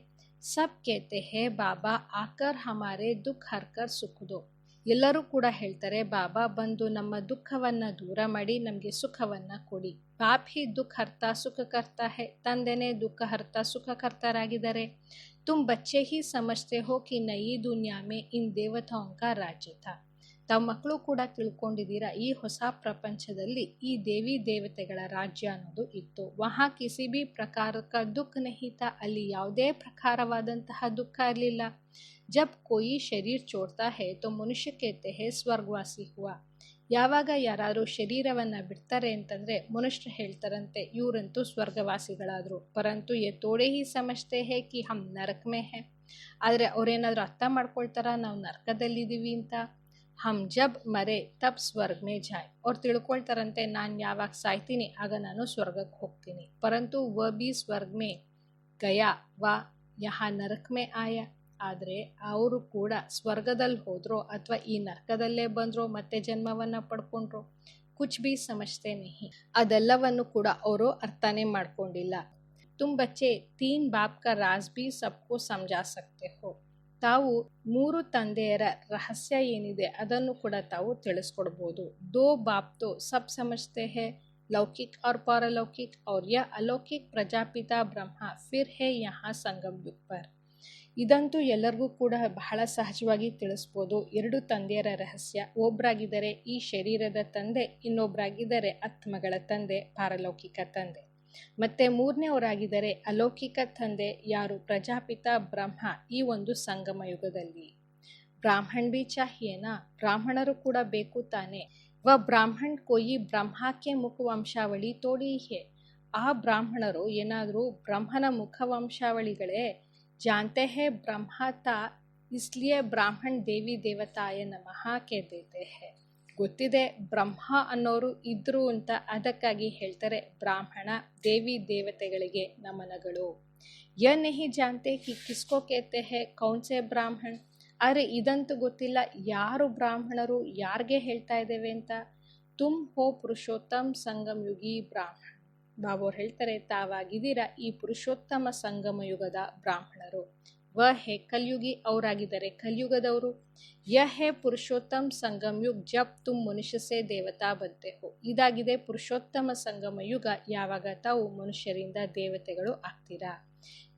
सब कहते हैं बाबा आकर हमारे दुख हरकर ಸುಖ दो. ಎಲ್ಲರೂ ಕೂಡ ಹೇಳ್ತಾರೆ ಬಾಬಾ ಬಂದು ನಮ್ಮ ದುಃಖವನ್ನು ದೂರ ಮಾಡಿ ನಮಗೆ ಸುಖವನ್ನು ಕೊಡಿ. ಬಾಪ್ ಹಿ ದುಃಖ ಹರ್ತಾ ಸುಖ ಕರ್ತಾ ಹೈ. ತಂದೆನೇ ದುಃಖ ಹರ್ತಾ ಸುಖ ಕರ್ತಾರಾಗಿದ್ದಾರೆ. तुम बच्चे ही समझते हो कि नई दुनिया में इन देवताओं का राज्य था. ತಾವು ಮಕ್ಕಳು ಕೂಡ ತಿಳ್ಕೊಂಡಿದ್ದೀರಾ ಈ ಹೊಸ ಪ್ರಪಂಚದಲ್ಲಿ ಈ ದೇವಿ ದೇವತೆಗಳ ರಾಜ್ಯ ಅನ್ನೋದು ಇತ್ತು. ವಹಾ ಕಿಸಿ ಬಿ ಪ್ರಕಾರಕ ದುಃಖ ನಹಿತ. ಅಲ್ಲಿ ಯಾವುದೇ ಪ್ರಕಾರವಾದಂತಹ ದುಃಖ ಇರಲಿಲ್ಲ. ಜಬ್ ಕೋಯಿ ಶರೀರ್ ಚೋಡ್ತಾ ಹೈ ತೋ ಮನುಷ್ಯ ಕೇತೆ ಹೈ ಸ್ವರ್ಗವಾಸಿ ಹುವಾ. ಯಾವಾಗ ಯಾರಾದರೂ ಶರೀರವನ್ನು ಬಿಡ್ತಾರೆ ಅಂತಂದರೆ ಮನುಷ್ಯರು ಹೇಳ್ತಾರಂತೆ ಇವರಂತೂ ಸ್ವರ್ಗವಾಸಿಗಳಾದರು. ಪರಂತು ಯೇ ತೋಡೆ ಹಿ ಸಮಜ್ತೆ ಹೇ ಕಿ ಹಮ್ ನರಕ್ ಮೇ ಹೇ. ಆದರೆ ಅವರೇನಾದರೂ ಅರ್ಥ ಮಾಡ್ಕೊಳ್ತಾರ ನಾವು ನರಕದಲ್ಲಿದ್ದೀವಿ ಅಂತ. ಹಮ್ ಜಬ್ ಮರೆ ತಬ್ ಸ್ವರ್ಗ ಮೇ ಜಾಯ್. ಅವ್ರು ತಿಳ್ಕೊಳ್ತಾರಂತೆ ನಾನು ಯಾವಾಗ ಸಾಯ್ತೀನಿ ಆಗ ನಾನು ಸ್ವರ್ಗಕ್ಕೆ ಹೋಗ್ತೀನಿ. ಪರಂತು ವ ಬಿ ಸ್ವರ್ಗ ಮೇ ಗಯಾ ವ ಯಹಾ ನರಕ್ ಮೇ ಆಯ. ಆದರೆ ಅವರು ಕೂಡ ಸ್ವರ್ಗದಲ್ಲಿ ಹೋದ್ರೋ ಅಥವಾ ಈ ನರಕದಲ್ಲೇ ಬಂದ್ರೋ ಮತ್ತೆ ಜನ್ಮವನ್ನು ಪಡ್ಕೊಂಡ್ರೋ ಕುಚ್ ಬಿ ಸಮಜ್ತೆ ನಹಿ. ಅದೆಲ್ಲವನ್ನು ಕೂಡ ಅವರು ಅರ್ಥನೇ ಮಾಡ್ಕೊಂಡಿಲ್ಲ. ತುಮ್ ಬಚ್ಚೆ ತೀನ್ ಬಾಪ್ ಕಾ ರಾಜ್ ಬಿ ಸಬ್ಕೋ ಸಮಜಾ ಸಕ್ತೆ ಹೋ. ತಾವು ಮೂರು ತಂದೆಯರ ರಹಸ್ಯ ಏನಿದೆ ಅದನ್ನು ಕೂಡ ತಾವು ತಿಳಿಸ್ಕೊಡ್ಬೋದು. ದೋ ಬಾಪ್ ತೋ ಸಬ್ ಸಮಜ್ತೆ ಹೇ ಲೌಕಿಕ್ और पारलौकिक और यह अलौकिक प्रजापिता ब्रह्मा फिर है यहाँ संगम युग पर. ಇದಂತೂ ಎಲ್ಲರಿಗೂ ಕೂಡ ಬಹಳ ಸಹಜವಾಗಿ ತಿಳಿಸ್ಬೋದು. ಎರಡು ತಂದೆಯರ ರಹಸ್ಯ. ಒಬ್ಬರಾಗಿದ್ದಾರೆ ಈ ಶರೀರದ ತಂದೆ, ಇನ್ನೊಬ್ಬರಾಗಿದ್ದಾರೆ ಆತ್ಮಗಳ ತಂದೆ, ಪಾರಲೌಕಿಕ ತಂದೆ. ಮತ್ತು ಮೂರನೇವರಾಗಿದ್ದಾರೆ ಅಲೌಕಿಕ ತಂದೆ, ಯಾರು ಪ್ರಜಾಪಿತ ಬ್ರಹ್ಮ. ಈ ಒಂದು ಸಂಗಮ ಯುಗದಲ್ಲಿ ಬ್ರಾಹ್ಮಣ್ ಬಿ ಚಾಹಿಯೇನಾ, ಬ್ರಾಹ್ಮಣರು ಕೂಡ ಬೇಕು ತಾನೆ. ವ ಬ್ರಾಹ್ಮಣ್ ಕೊಯಿ ಬ್ರಹ್ಮಕ್ಕೆ ಮುಖವಂಶಾವಳಿ ತೋಡಿ ಹೇ. ಆ ಬ್ರಾಹ್ಮಣರು ಏನಾದರೂ ಬ್ರಹ್ಮನ ಮುಖವಂಶಾವಳಿಗಳೇ जानते हैं ब्रह्मा था इसलिए ब्राह्मण देवी देवताय नमः कहते हैं. ಗೊತ್ತಿದೆ ಬ್ರಹ್ಮ ಅನ್ನೋರು ಇದ್ರು ಅಂತ, ಅದಕ್ಕಾಗಿ ಹೇಳ್ತಾರೆ ಬ್ರಾಹ್ಮಣ ದೇವಿ ದೇವತೆಗಳಿಗೆ ನಮನಗಳು. ಯ ನಹಿ ಜಾನ್ತೆ ಕಿ ಕಿಸ್ಕೋ ಕೇತೆ ಹೇ ಕೌನ್ ಸೆ ಬ್ರಾಹ್ಮಣ್. ಆದರೆ ಇದಂತೂ ಗೊತ್ತಿಲ್ಲ ಯಾರು ಬ್ರಾಹ್ಮಣರು, ಯಾರಿಗೆ ಹೇಳ್ತಾ ಇದ್ದೇವೆ ಅಂತ. ತುಮ್ ಹೋ ಪುರುಷೋತ್ತಮ್ ಸಂಗಮ್ ಯುಗಿ ಬ್ರಾಹ್ಮಣ. ಬಾಬೋರು ಹೇಳ್ತಾರೆ ತಾವಾಗಿದ್ದೀರಾ ಈ ಪುರುಷೋತ್ತಮ ಸಂಗಮ ಯುಗದ ಬ್ರಾಹ್ಮಣರು. ವ ಹೇ ಕಲ್ಯುಗಿ, ಅವರಾಗಿದ್ದಾರೆ ಕಲ್ಯುಗದವರು. ಯ ಹೇ ಪುರುಷೋತ್ತಮ ಸಂಗಮ ಯುಗ್ ಜಬ್ ತುಮ್ ಮನುಷ್ಯ ಸೇ ದೇವತಾ ಬಂತೆ ಹೋ. ಇದಾಗಿದೆ ಪುರುಷೋತ್ತಮ ಸಂಗಮ ಯುಗ, ಯಾವಾಗ ತಾವು ಮನುಷ್ಯರಿಂದ ದೇವತೆಗಳು ಆಗ್ತೀರಾ.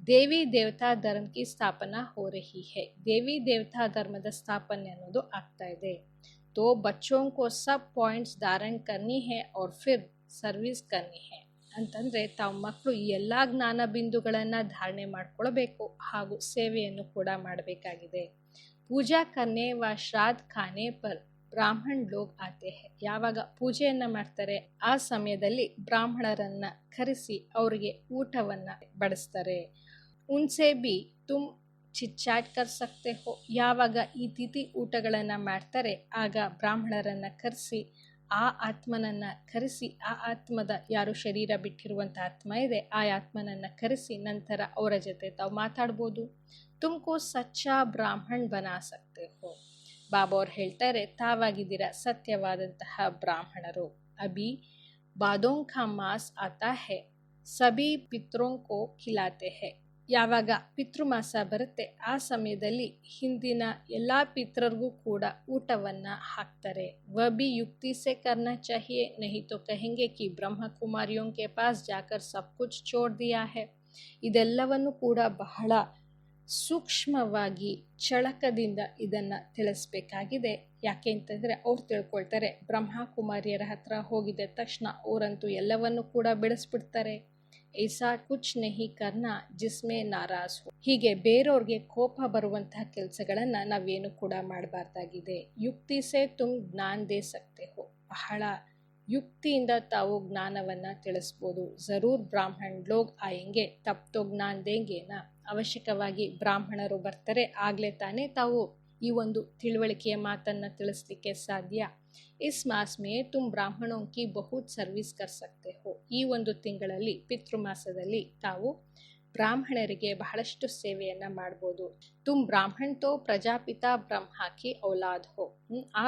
ದೇವಿ ದೇವತಾ ಧರ್ಮ ಕಿ ಸ್ಥಾಪನಾ ಹೋ ರಹಿ ಹೇ. ದೇವಿ ದೇವತಾ ಧರ್ಮದ ಸ್ಥಾಪನೆ ಅನ್ನೋದು ಆಗ್ತಾ ಇದೆ. ತೋ ಬಚ್ಚೋಂ ಕೋ ಸಬ್ ಪಾಯಿಂಟ್ಸ್ ಧಾರಣ್ ಕರ್ನಿ ಹೇ ಔರ್ ಫಿರ್ ಸರ್ವಿಸ್ ಕರ್ನಿ ಹೇ. ಅಂತಂದರೆ ತಾವು ಮಕ್ಕಳು ಈ ಎಲ್ಲ ಜ್ಞಾನ ಬಿಂದುಗಳನ್ನು ಧಾರಣೆ ಮಾಡ್ಕೊಳ್ಬೇಕು ಹಾಗೂ ಸೇವೆಯನ್ನು ಕೂಡ ಮಾಡಬೇಕಾಗಿದೆ. ಪೂಜಾ ಕರ್ನೆ ವ ಶ್ರಾದ್ದ ಖಾನೆ ಪರ್ ಬ್ರಾಹ್ಮಣ್ ಲೋಗ್ ಆತೆ ಹೇ. ಯಾವಾಗ ಪೂಜೆಯನ್ನು ಮಾಡ್ತಾರೆ ಆ ಸಮಯದಲ್ಲಿ ಬ್ರಾಹ್ಮಣರನ್ನು ಕರೆಸಿ ಅವರಿಗೆ ಊಟವನ್ನು ಬಡಿಸ್ತಾರೆ. ಉನ್ಸೆ ಬಿ ತುಮ್ ಚಿಟ್ಚಾಟ್ ಕರ್ ಸಕ್ತೆ ಹೋ. ಯಾವಾಗ ಈ ತಿಥಿ ಊಟಗಳನ್ನು ಮಾಡ್ತಾರೆ ಆಗ ಬ್ರಾಹ್ಮಣರನ್ನು ಕರೆಸಿ ಆ ಆತ್ಮನನ್ನು ಕರೆಸಿ, ಆ ಆತ್ಮದ ಯಾರು ಶರೀರ ಬಿಟ್ಟಿರುವಂಥ ಆತ್ಮ ಇದೆ ಆ ಆತ್ಮನನ್ನು ಕರೆಸಿ ನಂತರ ಅವರ ಜೊತೆ ತಾವು ಮಾತಾಡ್ಬೋದು. ತುಮಕೋ ಸಚ್ಚಾ ಬ್ರಾಹ್ಮಣ್ ಬನಾ ಸಕ್ತೆ ಹೋ. ಬಾಬಾ ಅವ್ರು ಹೇಳ್ತಾರೆ ತಾವಾಗಿದ್ದೀರಾ ಸತ್ಯವಾದಂತಹ ಬ್ರಾಹ್ಮಣರು. ಅಭಿ ಬಾದೋಂ ಕಾ ಮಾಸ್ ಆತಾ ಹೇ ಸಭಿ ಪಿತ್ರೋಂ ಕೋ ಖಿಲಾತೆ ಹೇ. ಯಾವಾಗ ಪಿತೃಮಾಸ ಬರುತ್ತೆ ಆ ಸಮಯದಲ್ಲಿ ಹಿಂದಿನ ಎಲ್ಲ ಪಿತೃರಿಗೂ ಕೂಡ ಊಟವನ್ನು ಹಾಕ್ತಾರೆ. ವ ಬಿ ಯುಕ್ತಿ ಸೆ ಕರ್ನಾ ಚಾಹಿಯೇ ನಹಿ ತೋ ಕಹೆಂಗೆ ಕಿ ಬ್ರಹ್ಮ ಕುಮಾರಿಯೋಂ ಕೆ ಪಾಸ್ ಜಾಕರ್ ಸಬ್ ಕುಚ್ ಚೋಡ್ ದಿಯಾ ಹೇ. ಇದೆಲ್ಲವನ್ನು ಕೂಡ ಬಹಳ ಸೂಕ್ಷ್ಮವಾಗಿ ಚಳಕದಿಂದ ಇದನ್ನು ತಿಳಿಸ್ಬೇಕಾಗಿದೆ. ಯಾಕೆ ಅಂತಂದರೆ ಅವ್ರು ತಿಳ್ಕೊಳ್ತಾರೆ ಬ್ರಹ್ಮ ಕುಮಾರಿಯರ ಹತ್ರ ಹೋಗಿದ ತಕ್ಷಣ ಅವರಂತೂ ಎಲ್ಲವನ್ನು ಕೂಡ ಬೆಳೆಸ್ಬಿಡ್ತಾರೆ. ಐಸಾ ಕುಚ್ ನಹಿ ಕರ್ನಾ ಜಿಸ್ಮೆ ನಾರಾಜ್ ಹೋ. ಹೀಗೆ ಬೇರೆಯವ್ರಿಗೆ ಕೋಪ ಬರುವಂತಹ ಕೆಲಸಗಳನ್ನು ನಾವೇನು ಕೂಡ ಮಾಡಬಾರ್ದಾಗಿದೆ. ಯುಕ್ತಿ ಸೆ ತುಮ್ ಜ್ಞಾನ ದೇ ಸಕ್ತೆ ಹೋ. ಬಹಳ ಯುಕ್ತಿಯಿಂದ ತಾವು ಜ್ಞಾನವನ್ನು ತಿಳಿಸ್ಬೋದು. ಜರೂರ್ ಬ್ರಾಹ್ಮಣ್ ಲೋಗ್ ಆಯಂಗೆ ತಬ್ ತೋ ಜ್ಞಾನ ದೇಂಗೇನಾ. ಅವಶ್ಯಕವಾಗಿ ಬ್ರಾಹ್ಮಣರು ಬರ್ತಾರೆ ಆಗಲೇ ತಾನೇ ತಾವು ಈ ಒಂದು ತಿಳುವಳಿಕೆಯ ಮಾತನ್ನು ತಿಳಿಸ್ಲಿಕ್ಕೆ ಸಾಧ್ಯ. ಇಸ್ ಮಾಸ್ ಮೇ ತುಮ್ ಬ್ರಾಹ್ಮಣೋಂ ಕಿ ಬಹುತ್ ಸರ್ವಿಸ್ ಕರ್ ಸಕ್ತೆ ಹೋ. ಈ ಒಂದು ತಿಂಗಳಲ್ಲಿ ಪಿತೃಮಾಸದಲ್ಲಿ ತಾವು ಬ್ರಾಹ್ಮಣರಿಗೆ ಬಹಳಷ್ಟು ಸೇವೆಯನ್ನು ಮಾಡ್ಬೋದು. ತುಮ್ ಬ್ರಾಹ್ಮಣ್ ತೋ ಪ್ರಜಾಪಿತ ಬ್ರಹ್ಮ ಕಿ ಔಲಾದ್ ಹೋ. ಆ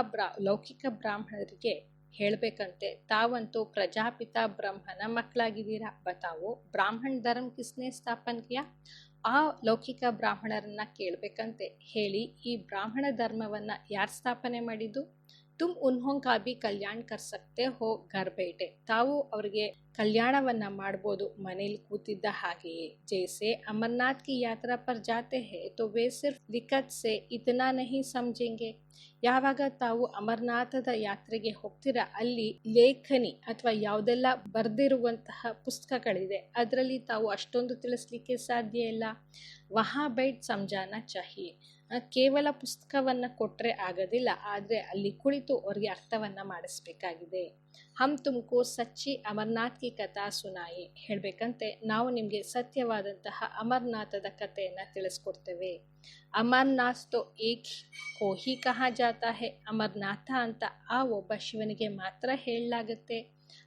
ಲೌಕಿಕ ಬ್ರಾಹ್ಮಣರಿಗೆ ಹೇಳಬೇಕಂತೆ ತಾವಂತೂ ಪ್ರಜಾಪಿತ ಬ್ರಹ್ಮನ ಮಕ್ಕಳಾಗಿದ್ದೀರಾ. ಬತಾವೋ ಬ್ರಾಹ್ಮಣ ಧರ್ಮ ಕಿಸ್ನೆ ಸ್ಥಾಪನ್ ಕಿಯಾ. ಆ ಲೌಕಿಕ ಬ್ರಾಹ್ಮಣರನ್ನ ಕೇಳಬೇಕಂತೆ, ಹೇಳಿ ಈ ಬ್ರಾಹ್ಮಣ ಧರ್ಮವನ್ನು ಯಾರು ಸ್ಥಾಪನೆ ಮಾಡಿದ್ದು? ತುಮ್ ಉನ್ಹೋಂ ಕಾ ಭಿ ಕಲ್ಯಾಣ ಕರ್ ಸಕ್ತೆ ಹೋ ಘರ್ ಬೇಟೆ. ತಾವು ಅವರಿಗೆ ಕಲ್ಯಾಣವನ್ನ ಮಾಡ್ಬೋದು ಮನೇಲಿ ಕೂತಿದ್ದ ಹಾಗೆಯೇ. ಜೈಸೆ ಅಮರನಾಥ್ ಕಿ ಯಾತ್ರಾ ಪರ್ ಜಾತೆ ಹೇ ತೋ ವೇ ಸಿರ್ಫ್ ದಿಕ್ಕತ್ ಸೆ ಇತನಾ ನಹಿ ಸಮझेंगे. ಯಾವಾಗ ತಾವು ಅಮರನಾಥದ ಯಾತ್ರೆಗೆ ಹೋಗ್ತೀರಾ, ಅಲ್ಲಿ ಲೇಖನಿ ಅಥವಾ ಯಾವುದೆಲ್ಲ ಬರೆದಿರುವಂತಹ ಪುಸ್ತಕಗಳಿದೆ, ಅದರಲ್ಲಿ ತಾವು ಅಷ್ಟೊಂದು ತಿಳಿಸ್ಲಿಕ್ಕೆ ಸಾಧ್ಯ ಇಲ್ಲ. ವಹಾ ಬೈಟ್ ಸಮಜಾನ ಚಾಹಿಯೆ. ಕೇವಲ ಪುಸ್ತಕವನ್ನು ಕೊಟ್ಟರೆ ಆಗೋದಿಲ್ಲ, ಆದರೆ ಅಲ್ಲಿ ಕುಳಿತು ಅವ್ರಿಗೆ ಅರ್ಥವನ್ನು ಮಾಡಿಸ್ಬೇಕಾಗಿದೆ. ಹಮ್ ತುಮಕೋ ಸಚ್ಚಿ ಅಮರನಾಥ್ ಕಿ ಕಥಾ ಸುನಾಯಿ. ಹೇಳಬೇಕಂತೆ, ನಾವು ನಿಮಗೆ ಸತ್ಯವಾದಂತಹ ಅಮರನಾಥದ ಕಥೆಯನ್ನು ತಿಳಿಸ್ಕೊಡ್ತೇವೆ. ಅಮರನಾಥ್ ತೋ ಏಕ್ ಕೋ ಹಿ ಕಹಾ ಜಾತಾ ಹೇ. ಅಮರನಾಥ ಅಂತ ಆ ಒಬ್ಬ ಶಿವನಿಗೆ ಮಾತ್ರ ಹೇಳಲಾಗುತ್ತೆ.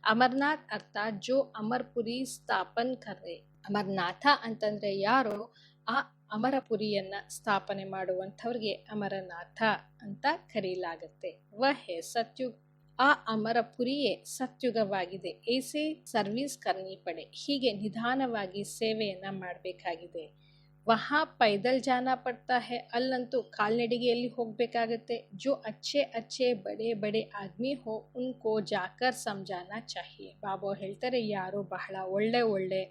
ಅಮರನಾಥ್ ಅರ್ಥಾತ್ ಜೋ ಅಮರಪುರಿ ಸ್ಥಾಪನ್ ಕರ್ರೆ. ಅಮರನಾಥ ಅಂತಂದರೆ ಯಾರೋ ಆ ಅಮರಪುರಿಯನ್ನು ಸ್ಥಾಪನೆ ಮಾಡುವಂಥವ್ರಿಗೆ ಅಮರನಾಥ ಅಂತ ಕರೆಯಲಾಗುತ್ತೆ. ವಹೆ ಸತ್ಯುಗ್. ಆ ಅಮರಪುರಿಯೇ ಸತ್ಯುಗವಾಗಿದೆ. ಏಸೆ ಸರ್ವಿಸ್ ಕರ್ನಿ ಪಡೆ. ಹೀಗೆ ನಿಧಾನವಾಗಿ ಸೇವೆಯನ್ನು ಮಾಡಬೇಕಾಗಿದೆ. ವಹಾ ಪೈದಲ್ ಜಾನಾ ಪಡ್ತಾ ಹೇ. ಅಲ್ಲಂತೂ ಕಾಲ್ನಡಿಗೆಯಲ್ಲಿ ಹೋಗಬೇಕಾಗತ್ತೆ. ಜೋ ಅಚ್ಚೆ ಅಚ್ಚೆ ಬಡೆ ಬಡೆ ಆದ್ಮಿ ಹೋ ಉನ್ಕೋ ಜಾಕರ್ ಸಮಜಾನಾ ಚಾಹಿಯೆ. ಬಾಬಾ ಹೇಳ್ತಾರೆ, ಯಾರು ಬಹಳ ಒಳ್ಳೆ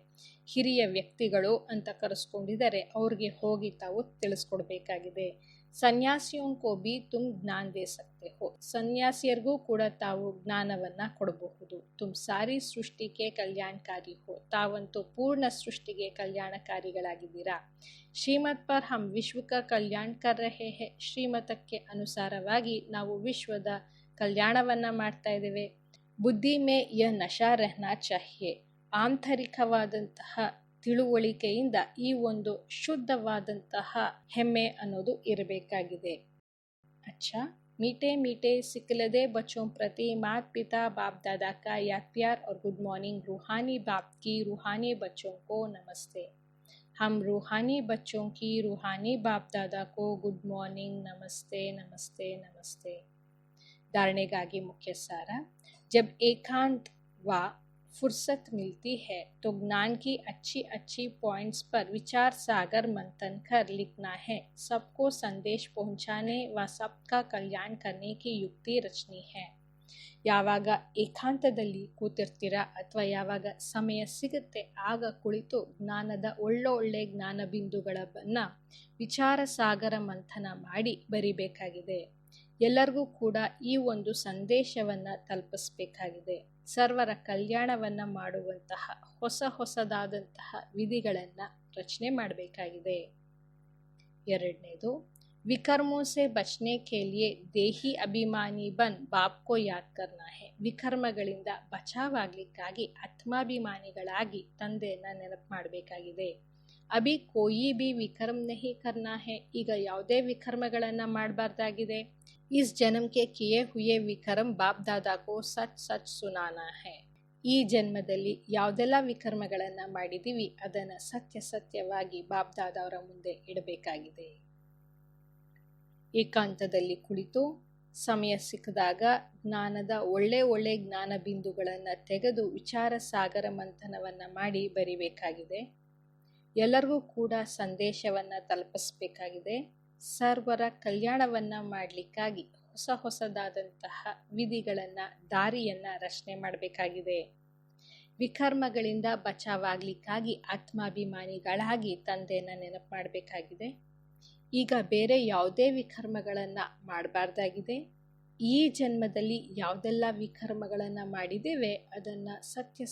ಹಿರಿಯ ವ್ಯಕ್ತಿಗಳು ಅಂತ ಕರೆಸ್ಕೊಂಡಿದ್ದಾರೆ, ಅವ್ರಿಗೆ ಹೋಗಿ ತಾವು ತಿಳಿಸ್ಕೊಡ್ಬೇಕಾಗಿದೆ. ಸನ್ಯಾಸಿಯೋಂ ಕೋ ಬಿ ತುಮ್ ಜ್ಞಾನ ದೇ ಸಕ್ತೆ ಹೋ. ಸನ್ಯಾಸಿಯರಿಗೂ ಕೂಡ ತಾವು ಜ್ಞಾನವನ್ನು ಕೊಡಬಹುದು. ತುಮ್ ಸಾರಿ ಸೃಷ್ಟಿಗೆ ಕಲ್ಯಾಣಕಾರಿ ಹೋ. ತಾವಂತೂ ಪೂರ್ಣ ಸೃಷ್ಟಿಗೆ ಕಲ್ಯಾಣಕಾರಿಗಳಾಗಿದ್ದೀರಾ. ಶ್ರೀಮತ್ ಪರ್ ಹಮ್ ವಿಶ್ವಕ ಕಲ್ಯಾಣ ಕರ್ ರಹೆ ಹೇ. ಶ್ರೀಮತಕ್ಕೆ ಅನುಸಾರವಾಗಿ ನಾವು ವಿಶ್ವದ ಕಲ್ಯಾಣವನ್ನು ಮಾಡ್ತಾ ಇದ್ದೇವೆ. ಬುದ್ಧಿ ಮೇ ಯ ನಶಾ ರಹನಾ ಚಾಹಿಯೆ. ಆಂತರಿಕವಾದಂತಹ ತಿಳುವಳಿಕೆಯಿಂದ ಈ ಒಂದು ಶುದ್ಧವಾದಂತಹ ಹೆಮ್ಮೆ ಅನ್ನೋದು ಇರಬೇಕಾಗಿದೆ. अच्छा, मीठे मीठे सिकलदे बच्चों प्रति माता पिता बाप दादा का याद प्यार और गुड मॉर्निंग. रूहानी बाप की रूहानी बच्चों को नमस्ते. हम रूहानी बच्चों की रूहानी बाप दादा को गुड मॉर्निंग, नमस्ते नमस्ते नमस्ते. धारणेಗಾಗಿ मुख्य सारा. जब एकांत व फुर्सत मिलती है तो ज्ञान की अच्छी पॉइंट्स पर विचार सागर मंथन कर लिखना है. सबको संदेश पहुंचाने व सबका कल्याण करने की युक्ति रचनी है. ಯಾವಾಗ ಏಕಾಂತದಲ್ಲಿ ಕೂತಿರ್ತೀರಾ ಅಥವಾ ಯಾವಾಗ ಸಮಯ ಸಿಗುತ್ತೆ, ಆಗ ಕುಳಿತು ಜ್ಞಾನದ ಒಳ್ಳೊಳ್ಳೆ ಜ್ಞಾನ ಬಿಂದುಗಳನ್ನು ವಿಚಾರ ಸಾಗರ ಮಂಥನ ಮಾಡಿ ಬರಿಬೇಕಾಗಿದೆ. ಎಲ್ಲರಿಗೂ ಕೂಡ ಈ ಒಂದು ಸಂದೇಶವನ್ನು ತಲುಪಿಸಬೇಕಾಗಿದೆ. ಸರ್ವರ ಕಲ್ಯಾಣವನ್ನು ಮಾಡುವಂತಹ ಹೊಸದಾದಂತಹ ವಿಧಿಗಳನ್ನು ರಚನೆ ಮಾಡಬೇಕಾಗಿದೆ. ಎರಡನೇದು, ವಿಕರ್ಮೋं से बचने के लिए ದೇಹಿ ಅಭಿಮಾನಿ ಬನ್ ಬಾಪ್ ಕೋ ಯಾದ್ ಕರ್ನಾ ಹೇ. ವಿಕರ್ಮಗಳಿಂದ ಬಚಾವಾಗಲಿಕ್ಕಾಗಿ ಆತ್ಮಾಭಿಮಾನಿಗಳಾಗಿ ತಂದೆಯನ್ನು ನೆನಪು ಮಾಡಬೇಕಾಗಿದೆ. ಅಭಿ ಕೋಯಿ ಬಿ ವಿಕರ್ಮ ನಹಿ ಕರ್ನಾ ಹೇ. ಈಗ ಯಾವುದೇ ವಿಕರ್ಮಗಳನ್ನು ಮಾಡಬಾರ್ದಾಗಿದೆ. ಇಸ್ ಜನ್ಮಕ್ಕೆ ಕಿಯೇ ಹುಯೇ ವಿಕರ್ಮ ಬಾಪ್ ದಾದಾ ಕೋ ಸಚ್ ಸುನಾನಾ ಹೇ. ಈ ಜನ್ಮದಲ್ಲಿ ಯಾವುದೆಲ್ಲ ವಿಕರ್ಮಗಳನ್ನು ಮಾಡಿದ್ದೀವಿ ಅದನ್ನು ಸತ್ಯವಾಗಿ ಬಾಪ್ ದಾದಾವರ ಮುಂದೆ ಇಡಬೇಕಾಗಿದೆ. ಏಕಾಂತದಲ್ಲಿ ಕುಳಿತು ಸಮಯ ಸಿಕ್ಕಿದಾಗ ಜ್ಞಾನದ ಒಳ್ಳೆ ಜ್ಞಾನ ಬಿಂದುಗಳನ್ನು ತೆಗೆದು ವಿಚಾರ ಸಾಗರ ಮಂಥನವನ್ನು ಮಾಡಿ ಬರಿಬೇಕಾಗಿದೆ. ಎಲ್ಲರಿಗೂ ಕೂಡ ಸಂದೇಶವನ್ನು ತಲುಪಿಸಬೇಕಾಗಿದೆ. ಸರ್ವರ ಕಲ್ಯಾಣವನ್ನು ಮಾಡಲಿಕ್ಕಾಗಿ ಹೊಸದಾದಂತಹ ವಿಧಿಗಳನ್ನು ದಾರಿಯನ್ನು ರಚನೆ ಮಾಡಬೇಕಾಗಿದೆ. ವಿಕರ್ಮಗಳಿಂದ ಬಚಾವಾಗಲಿಕ್ಕಾಗಿ ಆತ್ಮಾಭಿಮಾನಿಗಳಾಗಿ ತಂದೆಯನ್ನು ನೆನಪು ಮಾಡಬೇಕಾಗಿದೆ. ಈಗ ಬೇರೆ ಯಾವುದೇ ವಿಕರ್ಮಗಳನ್ನು ಮಾಡಬಾರ್ದಾಗಿದೆ. ಈ ಜನ್ಮದಲ್ಲಿ ಯಾವುದೆಲ್ಲ ವಿಕರ್ಮಗಳನ್ನು ಮಾಡಿದ್ದೇವೆ ಅದನ್ನು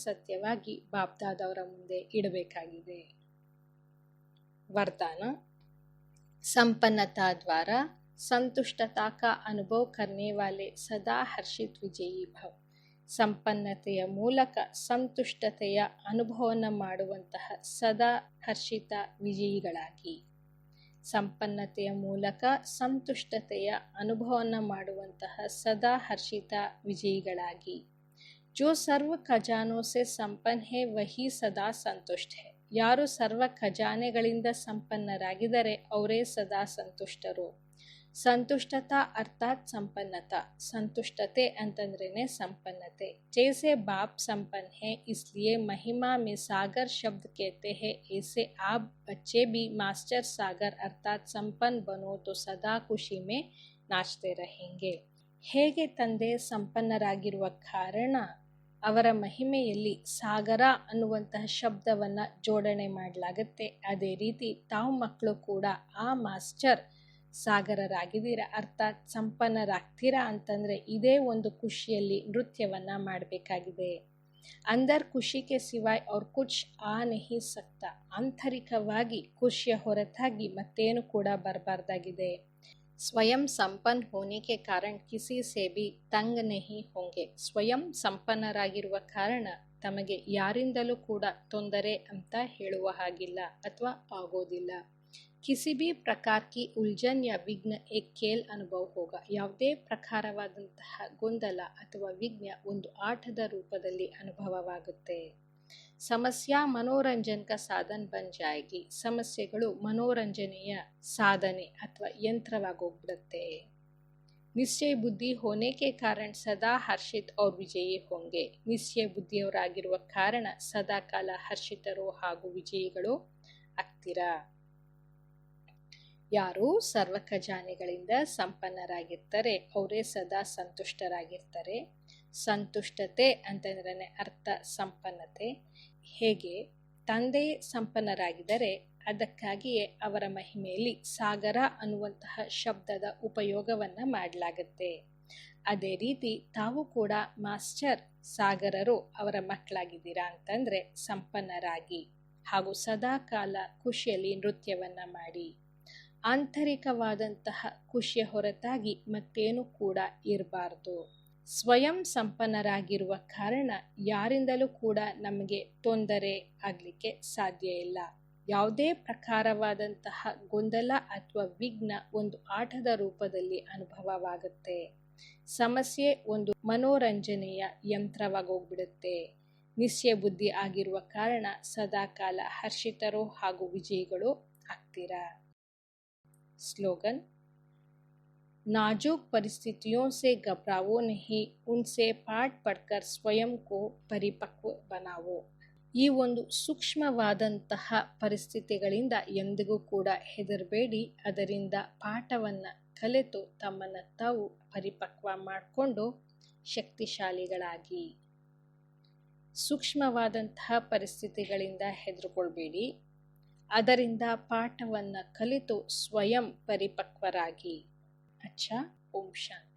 ಸತ್ಯವಾಗಿ ಬಾಪ್ದಾದವರ ಮುಂದೆ ಇಡಬೇಕಾಗಿದೆ. वरदान. संपन्नता द्वारा संतुष्टता का अनुभव करने वाले सदा हर्षित विजयी भव. ಸಂಪನ್ನತೆಯ ಮೂಲಕ ಸಂತುಷ್ಟತೆಯ ಅನುಭವವನ್ನು ಮಾಡುವಂತಹ ಸದಾ ಹರ್ಷಿತ ವಿಜಯಿಗಳಾಗಿ. ಸಂಪನ್ನತೆಯ ಮೂಲಕ ಸಂತುಷ್ಟತೆಯ ಅನುಭವವನ್ನು ಮಾಡುವಂತಹ ಸದಾ ಹರ್ಷಿತ ವಿಜಯಿಗಳಾಗಿ. जो सर्व खजानों से संपन्न है वही सदा संतुष्ट है. ಯಾರು ಸರ್ವ ಖಜಾನೆಗಳಿಂದ ಸಂಪನ್ನರಾಗಿದ್ದಾರೆ ಅವರೇ ಸದಾ ಸಂತುಷ್ಟರು. संतुष्टता अर्थात संपन्नता, संतुष्टते अंतंद्रेने संपन्नते। जैसे बाप संपन्न है इसलिए महिमा में सागर शब्द कहते हैं, ऐसे आप बच्चे भी मास्टर सागर अर्थात संपन्न बनो तो सदा ಖುಷಿ में नाचते रहेंगे। ಹೇಗೆ ತಂದೆ ಸಂಪನ್ನರಾಗಿರುವ ಕಾರಣ ಅವರ ಮಹಿಮೆಯಲ್ಲಿ ಸಾಗರ ಅನ್ನುವಂತಹ ಶಬ್ದವನ್ನು ಜೋಡಣೆ ಮಾಡಲಾಗುತ್ತೆ, ಅದೇ ರೀತಿ ತಾವು ಮಕ್ಕಳು ಕೂಡ ಆ ಮಾಸ್ಟರ್ ಸಾಗರರಾಗಿದ್ದೀರಾ ಅರ್ಥಾತ್ ಸಂಪನ್ನರಾಗ್ತೀರಾ ಅಂತಂದರೆ ಇದೇ ಒಂದು ಖುಷಿಯಲ್ಲಿ ನೃತ್ಯವನ್ನು ಮಾಡಬೇಕಾಗಿದೆ। ಅಂದರ್ ಖುಷಿಗೆ ಸಿವಾಯ್ ಅವ್ರ ಕುಚ್ ಆ ನಹಿ ಸಕ್ತಾ, ಆಂತರಿಕವಾಗಿ ಖುಷಿಯ ಹೊರತಾಗಿ ಮತ್ತೇನು ಕೂಡ ಬರಬಾರ್ದಾಗಿದೆ। ಸ್ವಯಂ ಸಂಪನ್ನ ಹೋನೆ ಕೆ ಕಾರಣ ಕಿಸಿ ಸೇ ಭಿ ತಂಗ್ ನಹಿ ಹೋಂಗೆ, ಸ್ವಯಂ ಸಂಪನ್ನರಾಗಿರುವ ಕಾರಣ ತಮಗೆ ಯಾರಿಂದಲೂ ಕೂಡ ತೊಂದರೆ ಅಂತ ಹೇಳುವ ಹಾಗಿಲ್ಲ ಅಥವಾ ಆಗೋದಿಲ್ಲ। ಕಿಸಿ ಭಿ ಪ್ರಕಾರ ಕಿ ಉಲ್ಜನ್ ಯಾ ವಿಘ್ನ ಏಕ್ ಖೇಲ್ ಅನುಭವ ಹೋಗ, ಯಾವುದೇ ಪ್ರಕಾರವಾದಂತಹ ಗೊಂದಲ ಅಥವಾ ವಿಘ್ನ ಒಂದು ಆಟದ ರೂಪದಲ್ಲಿ ಅನುಭವವಾಗುತ್ತೆ। ಸಮಸ್ಯಾ ಮನೋರಂಜನ್ ಕಾ ಸಾಧನ ಬನ್ ಜಾಯೇಗಿ, ಸಮಸ್ಯೆಗಳು ಮನೋರಂಜನೆಯ ಸಾಧನೆ ಅಥವಾ ಯಂತ್ರವಾಗೋಗ್ಬಿಡುತ್ತೆ। ನಿಶ್ಚಯ ಬುದ್ಧಿ ಹೋನೆ ಕೆ ಕಾರಣ ಸದಾ ಹರ್ಷಿತ್ ಔರ್ ವಿಜಯಿ ಹೋಂಗೆ, ನಿಶ್ಚಯ ಬುದ್ಧಿಯವರಾಗಿರುವ ಕಾರಣ ಸದಾ ಕಾಲ ಹರ್ಷಿತರು ಹಾಗೂ ವಿಜಯಿಗಳು ಆಗ್ತೀರಾ। ಯಾರು ಸರ್ವ ಖಜಾನೆಗಳಿಂದ ಸಂಪನ್ನರಾಗಿರ್ತಾರೆ ಅವರೇ ಸದಾ ಸಂತುಷ್ಟರಾಗಿರ್ತಾರೆ। ಸಂತುಷ್ಟತೆ ಅಂತಂದ್ರೆ ಅರ್ಥ ಸಂಪನ್ನತೆ। ಹೇಗೆ ತಂದೆ ಸಂಪನ್ನರಾಗಿದ್ದರೆ ಅದಕ್ಕಾಗಿಯೇ ಅವರ ಮಹಿಮೆಯಲ್ಲಿ ಸಾಗರ ಅನ್ನುವಂತಹ ಶಬ್ದದ ಉಪಯೋಗವನ್ನು ಮಾಡಲಾಗುತ್ತೆ। ಅದೇ ರೀತಿ ತಾವು ಕೂಡ ಮಾಸ್ಟರ್ ಸಾಗರರು ಅವರ ಮಕ್ಕಳಾಗಿದ್ದೀರಾ ಅಂತಂದರೆ ಸಂಪನ್ನರಾಗಿ ಹಾಗೂ ಸದಾ ಕಾಲ ಖುಷಿಯಲ್ಲಿ ನೃತ್ಯವನ್ನು ಮಾಡಿ। ಆಂತರಿಕವಾದಂತಹ ಖುಷಿಯ ಹೊರತಾಗಿ ಮತ್ತೇನು ಕೂಡ ಇರಬಾರ್ದು। ಸ್ವಯಂ ಸಂಪನ್ನರಾಗಿರುವ ಕಾರಣ ಯಾರಿಂದಲೂ ಕೂಡ ನಮಗೆ ತೊಂದರೆ ಆಗಲಿಕ್ಕೆ ಸಾಧ್ಯ ಇಲ್ಲ। ಯಾವುದೇ ಪ್ರಕಾರವಾದಂತಹ ಗೊಂದಲ ಅಥವಾ ವಿಘ್ನ ಒಂದು ಆಟದ ರೂಪದಲ್ಲಿ ಅನುಭವವಾಗುತ್ತೆ। ಸಮಸ್ಯೆ ಒಂದು ಮನೋರಂಜನೆಯ ಯಂತ್ರವಾಗೋಗ್ಬಿಡುತ್ತೆ। ನಿಶ್ಚಯ ಬುದ್ಧಿ ಆಗಿರುವ ಕಾರಣ ಸದಾ ಕಾಲ ಹರ್ಷಿತರು ಹಾಗೂ ವಿಜಯಿಗಳು ಆಗ್ತೀರಾ। स्लोगन, नाजुक परिस्थितियों से घबराओ नहीं, उनसे पाठ पढ़कर स्वयं को परिपक्व बनाओ। ಈ ಒಂದು ಸೂಕ್ಷ್ಮವಾದಂತಹ ಪರಿಸ್ಥಿತಿಗಳಿಂದ ಎಂದಿಗೂ ಕೂಡ ಹೆದರಬೇಡಿ, ಅದರಿಂದ ಪಾಠವನ್ನು ಕಲಿತು ತಮ್ಮನ್ನು ತಾವು ಪರಿಪಕ್ವ ಮಾಡಿಕೊಂಡು ಶಕ್ತಿಶಾಲಿಗಳಾಗಿ। ಸೂಕ್ಷ್ಮವಾದಂತಹ ಪರಿಸ್ಥಿತಿಗಳಿಂದ ಹೆದರ್ಕೊಳ್ಬೇಡಿ, ಅದರಿಂದ ಪಾಠವನ್ನು ಕಲಿತು ಸ್ವಯಂ ಪರಿಪಕ್ವರಾಗಿ। ಅಚ್ಚಾ, ಓಂ ಶಾಂತಿ।